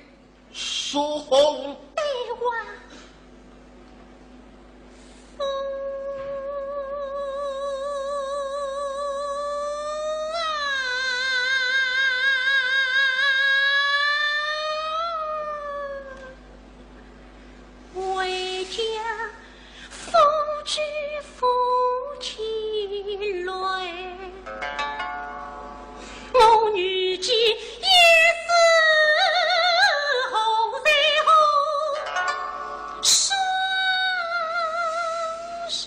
书风对话风为家风之夫妻泪，我女婿也是后在后双生。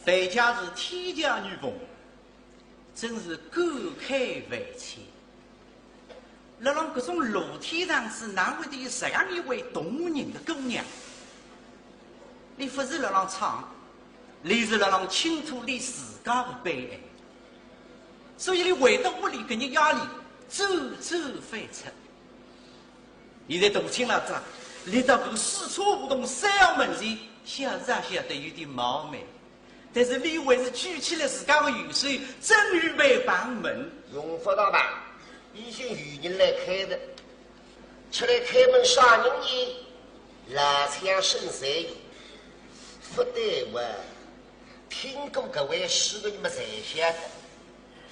在家是天降女凤，真是感慨万千。辣浪搿种露天场子，哪会得有这样一位动人的姑娘？你不是辣浪唱，你是辣浪倾吐你自家的悲哀。所以你回到屋里，搿日夜里走走反侧。现在大清了子，来到搿四川胡同三号门前，晓得晓得有点冒昧。但是你还是举起了自家的雨水，正预备帮门。用不到吧？已经有人来开的，出来开门啥人呢？拉枪生谁？不对我，听过各位诗的你们才晓得。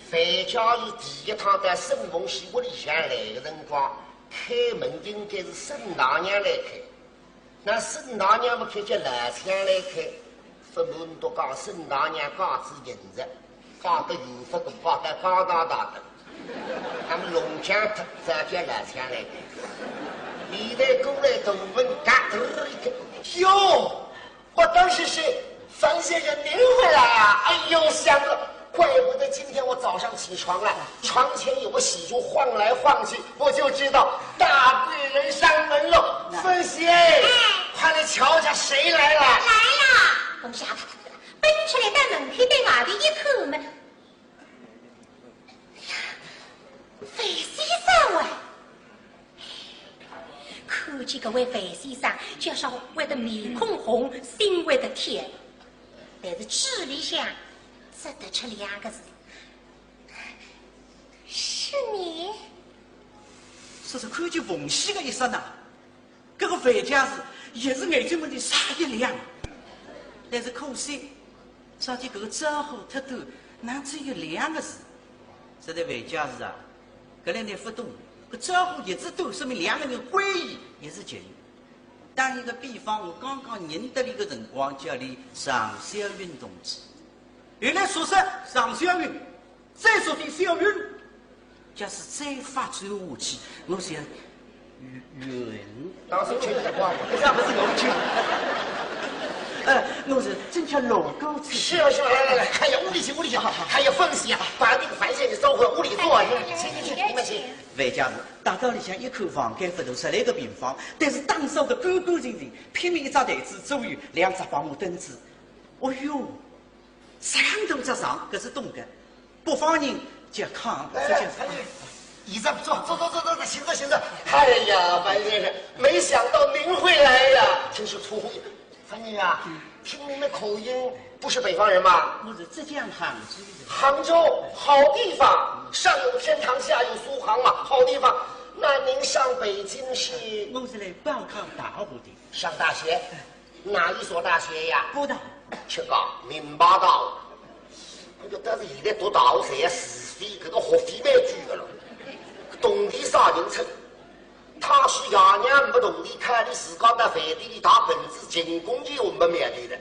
范家义第一趟到沈凤喜屋里向来的辰光，开门应该是沈大娘来开。那沈大娘不开，叫拉枪来开。不论都讲沈大娘讲子人着，讲得有福个，讲得讲大大的。他们龙江特再叫拉枪来开。李代过来同问嘎头一个，哟，我当时是范先生您回来啊！哎呦，想了。怪不得今天我早上起床了，床前有个喜烛晃来晃去，我就知道大贵人上门喽。凤喜，快来瞧瞧谁来了！来了，我们吓他，奔出来在门口对外头一口门。范先生喂，看见这位范先生，就像会得面孔红，心会得甜，但是嘴里向只得出2个字：是你。说是看见凤喜的一刹那，这个范家是也是眼睛们的啥一亮。但是可惜，上天搿个招呼太多，哪只有2个字？实在魏家是啊，搿来你不懂，搿招呼一直多，说明2个人关系也是近。打一个比方，我刚刚认得的一个辰光，叫你常小云同志。原来说是常小云，再说的小云，假使再发展下去，我想云。当时听的话，这不是我听。我是真叫老高子。是啊是啊，来，还有屋里去，还有缝隙啊，把那个凡先生招回屋里坐。请，你们请。魏家子大道里向一口房间不大，10来个平方，但是打扫的干干净净，偏偏一张台子左右2只宝木凳子。哦哟，上头只床，搿是东的，北方人叫炕，这叫啥？椅子坐，行着。哎呀，樊先生，没想到您会来呀，真是出乎意。樊先生啊，听您的口音，不是北方人吧？我是浙江杭州的。杭州好地方，上有天堂，下有苏杭嘛，好地方。那您上北京是？我是来报考大学的。上大学？哪一所大学呀？北大。去搞明白到。但是现在读大学侪自费，搿个学费蛮贵的了。动地啥人称？他是爷娘没动地开，你自家在饭店里打本子进攻就我们面对的。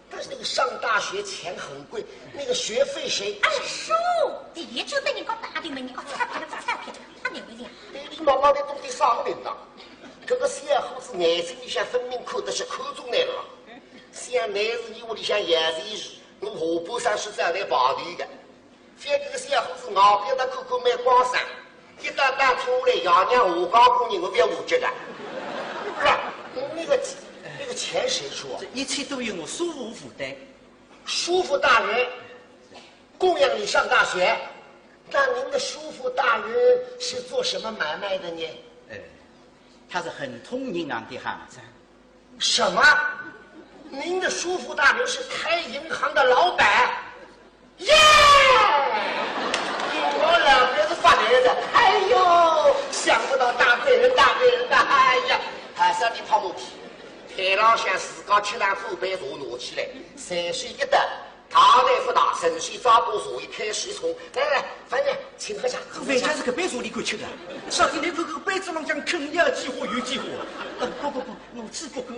但是那个上大学钱很贵，那个学费谁？哎，叔，你就等你搞大的门，你搞彩票，他哪会这样？你妈妈的动地啥个领导？这个小伙子眼睛里向分明看得是看中来了。像男是你屋里向也是我下半生是在那排队的。反正这个小伙子外表的看蛮光闪，一打出来，爷娘下岗工人我不要我觉得。不是，那个钱谁出？这一切都由我叔父负担。叔父大人供养你上大学，那您的叔父大人是做什么买卖的呢？他是恒通银行的行长。什么？您的叔父大人是开银行的老板？耶！我两边是发财的。哎呦，想不到大贵人的，哎呀，还是你泡沫皮。台上向自家吃饭后背茶拿起来，山水一得，大大不大，顺水抓把茶一开水冲。来，反正请喝茶。为啥是个杯茶你敢吃的？少天你看个杯子浪向肯定几壶有几壶。不，我只不够。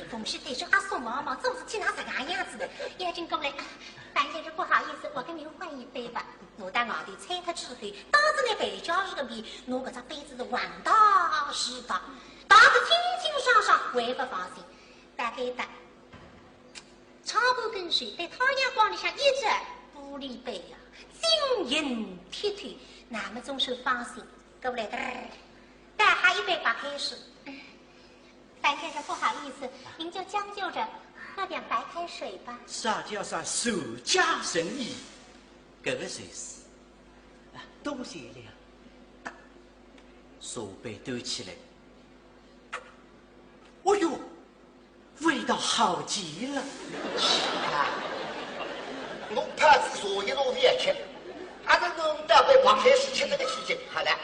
冯氏对着阿叔毛毛，总是听他这个样子的。眼睛过来，樊先生不好意思，我跟您换一杯吧。我到外头拆他之后，当着那北郊日的面，拿搿只杯子的碗大是大，打得清清爽爽，还不放心。大概的，超半根水在太阳光里向一只玻璃杯呀，晶莹剔透，那么总是放心。过来的，带他一杯白开水。樊先生不好意思，您就将就着喝点白开水吧。啥叫啥守家神医？搿个随时多谢了。茶杯端起来，哦哟，味道好极了。我怕是茶一路不要吃，阿个我们大杯白开水吃这个期间，好了，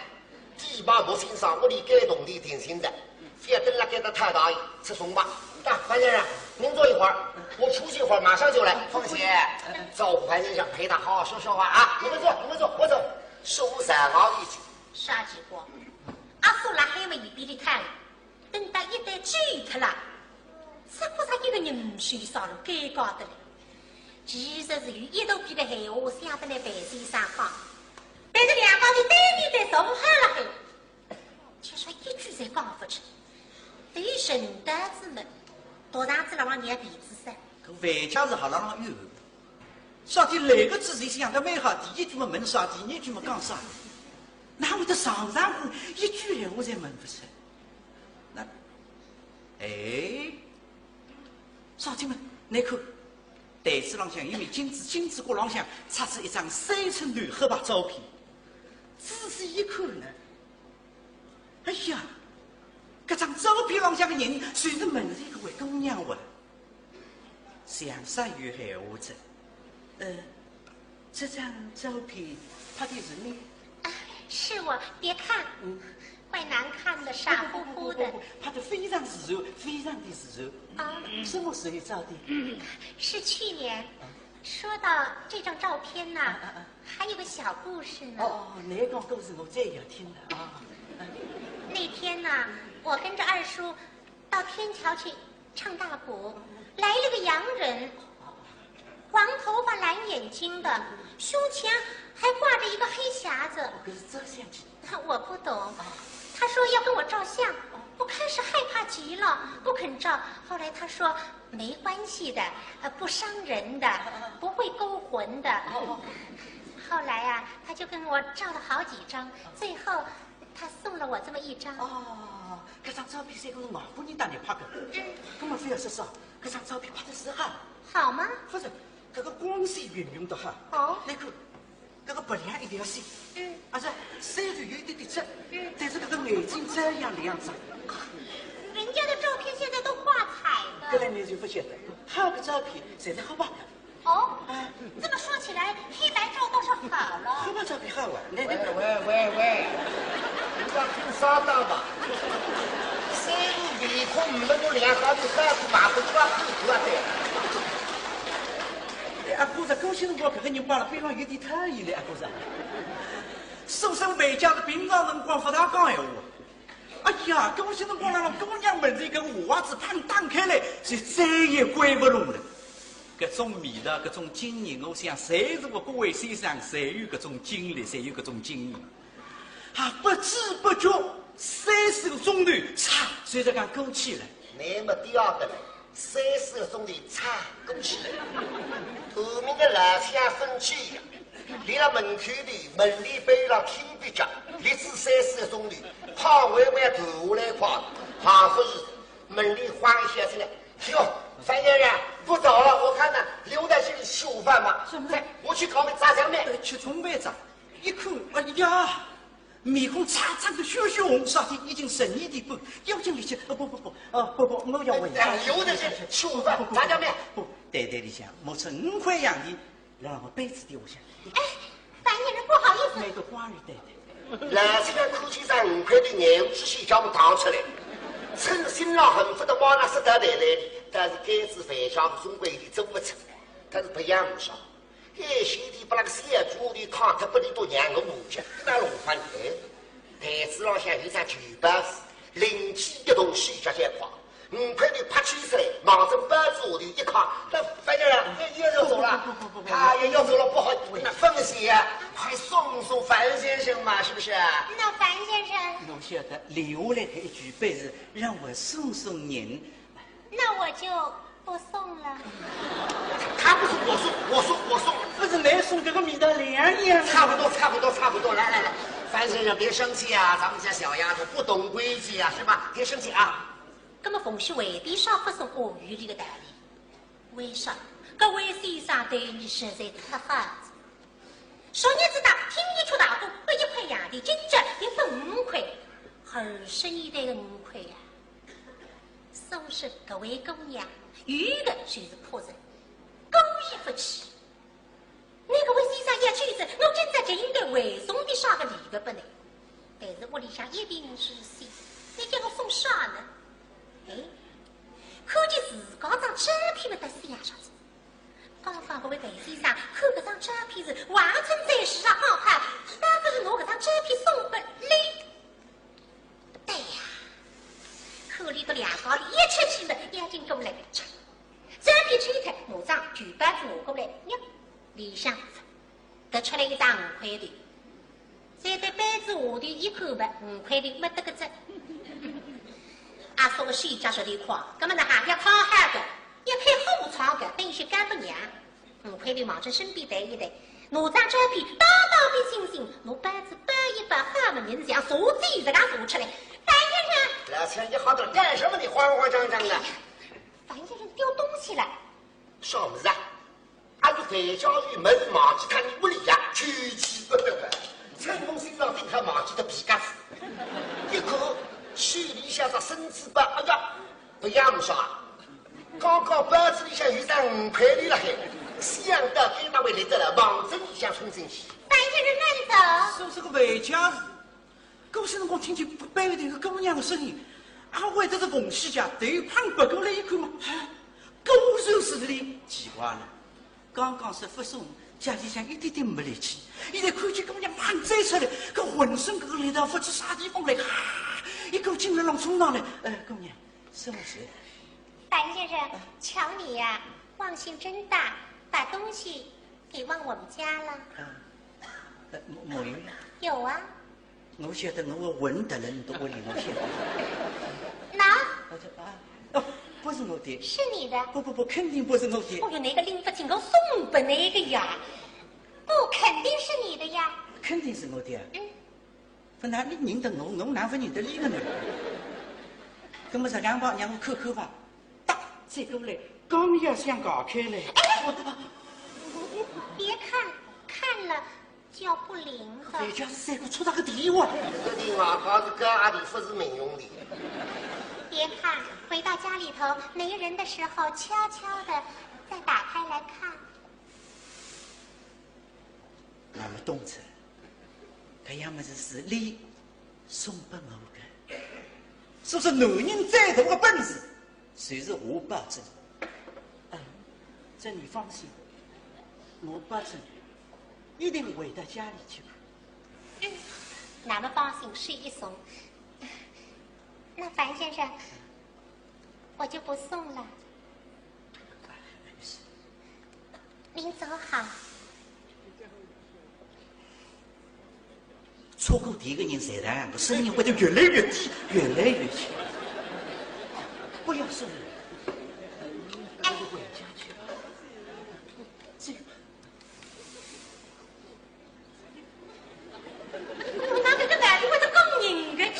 地马莫欣赏，我离开动力挺新的。非要等那给他太大爷吃松吧。樊先生，您坐一会儿，我出去一会儿，马上就来。凤姐，招呼樊先生，陪他好好说说话啊！你们坐，我走。手上熬一句。啥结果？阿叔拉海们一边里看了，等到一旦追脱了，只顾上一个人水烧了，尴尬的了。其实是有一头皮的闲话想得来白水上方，但是两方的对面在重喊了海，却说一句才讲不出。对于顺德之门，多上子了往捏鼻子噻。可外家是好让有，上天哪个字谁想得蛮好？第一句嘛问啥，第二句嘛讲啥，哪会得上过一句闲话才问不出？那，少天们，你看，台子浪向一面金子锅浪向插着一张3寸绿黑白照片，仔细一看呢，哎呀！这张照片浪向的人，虽是门是一个位姑娘哇，像啥有闲话着？这张照片拍的是你？是我，别看，怪难看的，傻乎乎的。拍得非常自然，非常的自然。啊，什么时候照的？是去年。说到这张照片呢，还有个小故事呢。哦，哪个故事我最要听的啊？那天呢，我跟着二叔到天桥去唱大鼓，来了个洋人，黄头发蓝眼睛的，胸前还挂着一个黑匣子。可是照相机。我不懂，他说要跟我照相，我开始害怕极了，不肯照。后来他说没关系的，不伤人的，不会勾魂的。后来啊，他就跟我照了好几张，最后他送了我这么一张。哦，这张照片是个外国人当年拍的。那么非要说说，这张照片拍的是好，好吗？不是，这个光线运用的好。哦，那个。这个不亮一定要洗，而且虽然有一点点直，但是这个眼睛这样亮着。人家的照片现在都挂彩的。这个你就不晓得，好的照片现在好拍的。哦，这么说起来，黑白照倒是好了。黑白照片好啊！喂，你讲听啥当吧？三五面孔没有两好的好子嘛，不抓屁股啊对。阿哥子，高兴辰光，这个人摆了边上有点太远了，阿哥子。书生回家的平常辰光不大讲闲话。哎呀，高兴辰光让姑娘们这个袜子盘打开来，是再也关不拢了。这种味道，这种经验，我想，在座的各位先生，侪有这种经历，侪有这种经验。啊，不知不觉30个钟头，差，随着讲过去了。那么第二个呢？30个钟头差过去了，后面的老乡分区一样，立了门口里，门里背了听笔讲，立至30个钟头，跑外头下来跑，好说是门里晃一下子呢。哟，范先生不早了，我看呢留在这里吃午饭吧。在，我去搞杯炸酱面。吃葱饭炸，一看，哎呀！面孔擦擦的血血红，上天已经12点半，要紧力气。不，我要回家。留在这吃午饭，炸酱面。不，袋袋里向摸出5块洋钿，让我杯子丢下。哎，樊先生不好意思。买个花儿袋袋。来这个口气上5块的眼之线叫我荡出来，趁新郎很不的往那石头袋袋里，但是该子饭香总归的走不出，但是不样少。哎，兄弟把那个小猪的扛特不里都两个木匠，那弄翻台，台子上向有张旧板子，零几个东西加块，5块的拍起出来，往正板子下头一扛，那反正也要走了，他也要走了，不好风险啊，快送樊先生嘛，是不是？那樊先生，我晓得留下来的一句杯是让我送您，那我就不送了。他不是我送，不是来送这个米的2样。差不多，来，樊先生别生气啊，咱们家小丫头不懂规矩啊，是吧？别生气啊。那么冯旭为的少不送鳄鱼这个道理？为啥？各位先生对你实在太好了。少年子大，听一出大赌，不1块洋钿，今朝也分5块，21代的5块呀。所是各位姑娘，有的就是破人，故意不去。那个位先生一句子，我今朝就应该为送的啥个礼物不呢？但是屋里向一定是谁，你叫我送啥呢？哎，看见自家张照片不得想啥子？刚刚这位魏先生看这张照片是王春在世上好汉，当不是拿这张照片送不来？不对呀，可怜的两高里一出去了，眼睛过来吃，照片吹开，拿张旧板子拿过来，哟，里向得出来一张5块的，再在板子下头一看吧，5块的没得个值。阿说个谁家说的快，那么呢还要讨好的，要开后窗的，等于是干不娘。5块的往这身边带一带，拿张照片当比星星，拿板子掰一掰，好么人像傻子一样拿出来。樊先生，老钱，你好点，干什么？你慌慌张张的。樊先生丢东西了。啥么子啊？俺就回家里门忘记看你屋里呀，去不得了。陈峰身上顶他忘记的皮夹子，一看手里向这身子包，哎呀，不样啥。刚刚包子里向有张5块的了还，想到给那位来得了，往这里向冲进去。樊先生慢走。说是个回家，搿时辰光听见班里头个姑娘的声音，阿会得是冯西家，头胖不过来一看嘛，果然是你，奇怪了，刚刚是发送。家里向一点点没力气，现在看见姑娘马上追出来，搿浑身搿个力道不知啥地方来，一股劲儿浪冲上来。姑娘，什么事？樊先生，瞧你呀，忘性真大，把东西给忘我们家了。没有呀？有啊。我晓得我闻得了你的屋里，我晓得。哪？不是我的。是你的？不，肯定不是我的。哦哟，那个拎不进我送的那个呀，不，肯定是你的呀。肯定是我的。不，那你认得我，我哪会认得你个呢？那么这两把让我看看吧。打，再过来，刚要想搞开了。别看了就要不灵的。这家是三个出大个地哇！这里外头是家里不是民用的。别看，回到家里头没人的时候，悄悄的再打开来看。那么懂子，搿样么子是你送给我的，说是男人再大的本事，谁是我保证。这你放心，我保证一定回到家里去。那么放心，是一送。那樊先生，我就不送了。您走好。错过第一个人才的，我声音会得越来越低，越来越轻。不要送了，我回家去。这个。那这个男的会得更拧个家。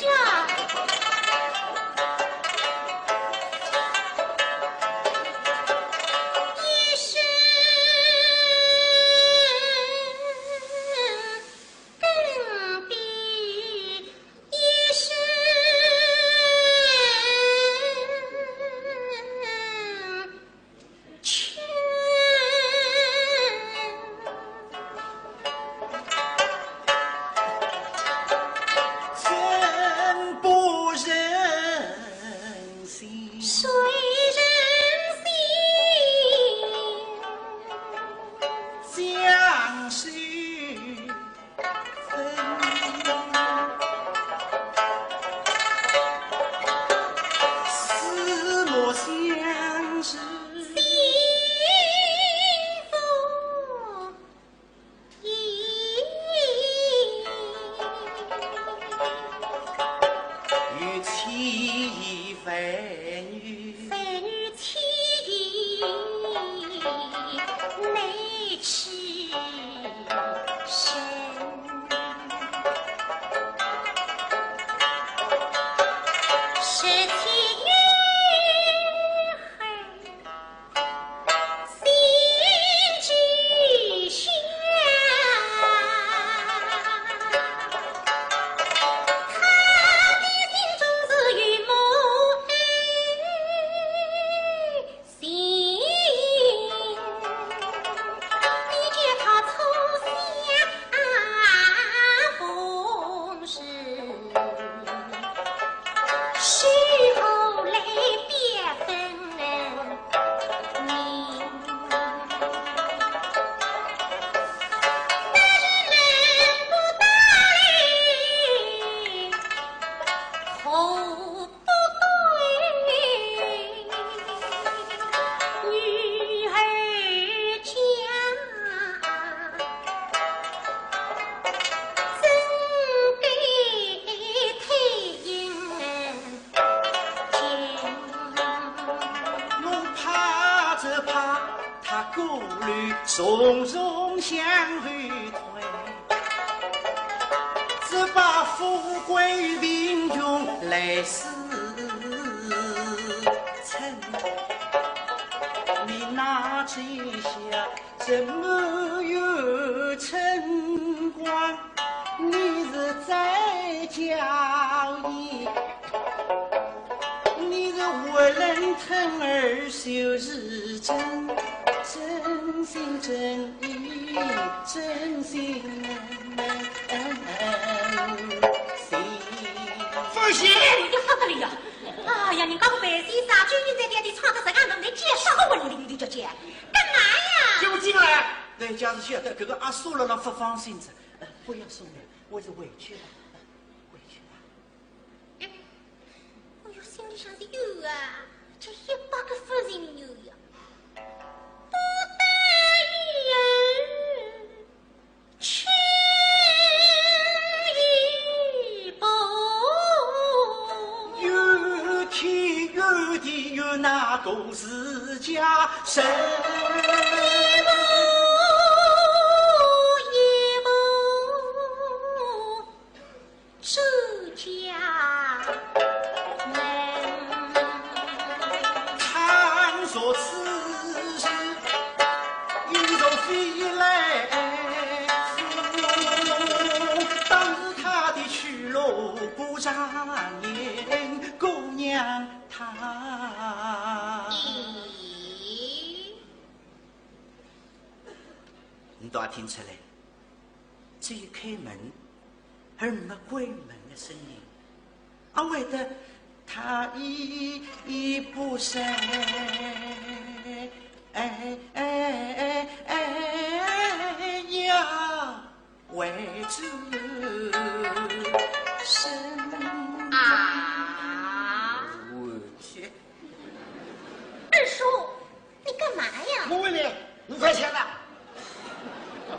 重重向后退，只把富贵贫穷来厮称。你那这下怎么有晨光？你是在教义，你是无人疼儿修是真。真心真意，真心心。些。你就不得了呀！哎呀，人家个白先生就现在在里唱的这个能来介绍个文领的就介，干嘛呀？就进来。人家是晓得这个阿苏了，不放心着，不要送了，我就回去了，回去了。哎呦，心里想的有啊，这100个夫人有呀，不得已去一步。有天有地有那个自家生。听出来，只有开门而没关门的声音。阿为的他一不慎，呀，为主身啊！二叔，你干嘛呀？我问你，5块钱呢？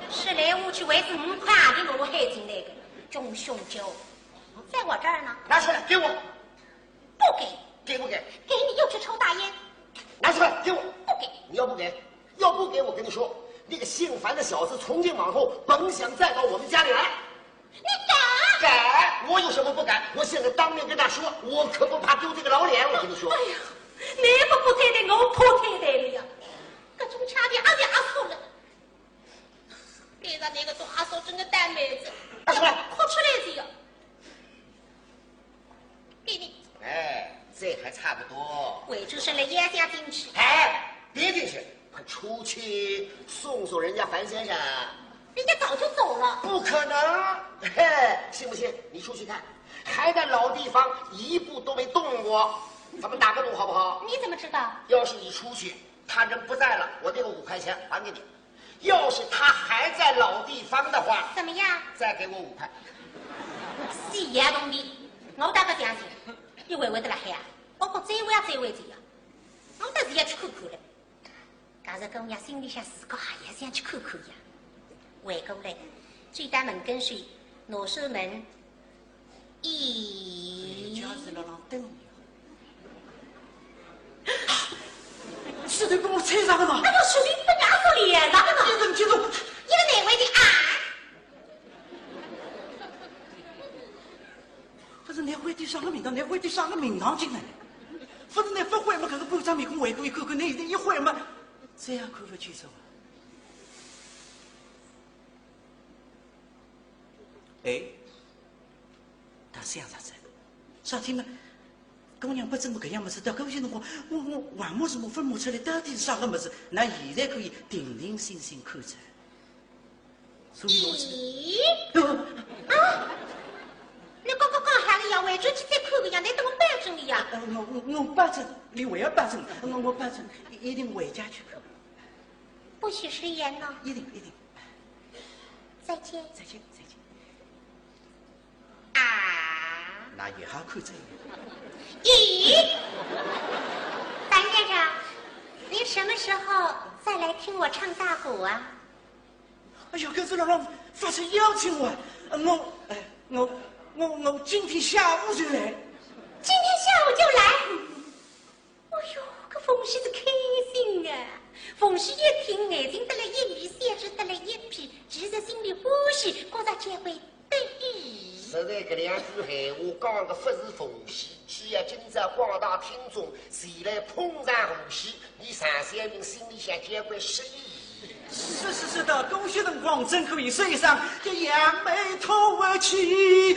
是来我去为是5块2的罗海进来的中雄酒，在我这儿呢。拿出来给我。不给。给不给？给你又去抽大烟。拿出来给我。不给。你要不给，要不给我跟你说，那个姓樊的小子从今往后甭想再到我们家里来。你敢？敢！我有什么不敢？我现在当面跟他说，我可不怕丢这个老脸。我跟你说。哎呀，你不太太，我怕太太了呀！各种差点阿叔了。给他那个做阿叔整个蛋妹子，拿出来，哭出来子呀！给你。哎，这还差不多。委屈是来压下进去。哎，别进去，快出去送送人家樊先生。人家早就走了。不可能，嘿，信不信？你出去看，还在老地方一步都没动过。咱们打个赌好不好？你怎么知道？要是你出去，他人不在了，我这个5块钱还给你。要是他还在老地方的话，怎么样？再给我5块。是呀，兄弟，我大概相信，你会得了海啊？包括再会啊，再会这样，我倒是要去看看了。假如跟我心里想自个也想去看看呀。回过来，最大门跟随，拿手门，家是了让灯是得给我踩上了吗？哎呦，兄弟，不压死脸上了呢！你怎么记住？一个哪位的啊？不是，你会对上个名堂，你会对上个名堂进来。不是，你不会嘛？可是半张面孔回过一看看，你一会嘛，这样看不清楚啊。哎，他想啥子？啥天嘛？姑娘不怎么个样么子，到搿些辰光，我还没什么分不出来到底是啥个么子，那现在可以定定心心看着。所以我你刚刚喊了呀，回去去再看个呀，你等我办证了呀。我办证，你还要办证？我办证一定回家去看。不许食言呢。一定。再见。再见。啊！那也好看这个。咦，樊先生，您什么时候再来听我唱大鼓啊？哎呀，可是老让发出邀请我，我今天下午就来。今天下午就来？哎呦，这凤喜是开心啊！凤喜一听，眼睛得了一米，三指得了一匹，其实心里欢喜，觉着结会得意。实在搿2句闲话讲的不是凤喜，只要今朝广大听众前来捧场红喜，你上三名心里想结怪失意。是的，有些辰光真可以身上这扬眉吐气。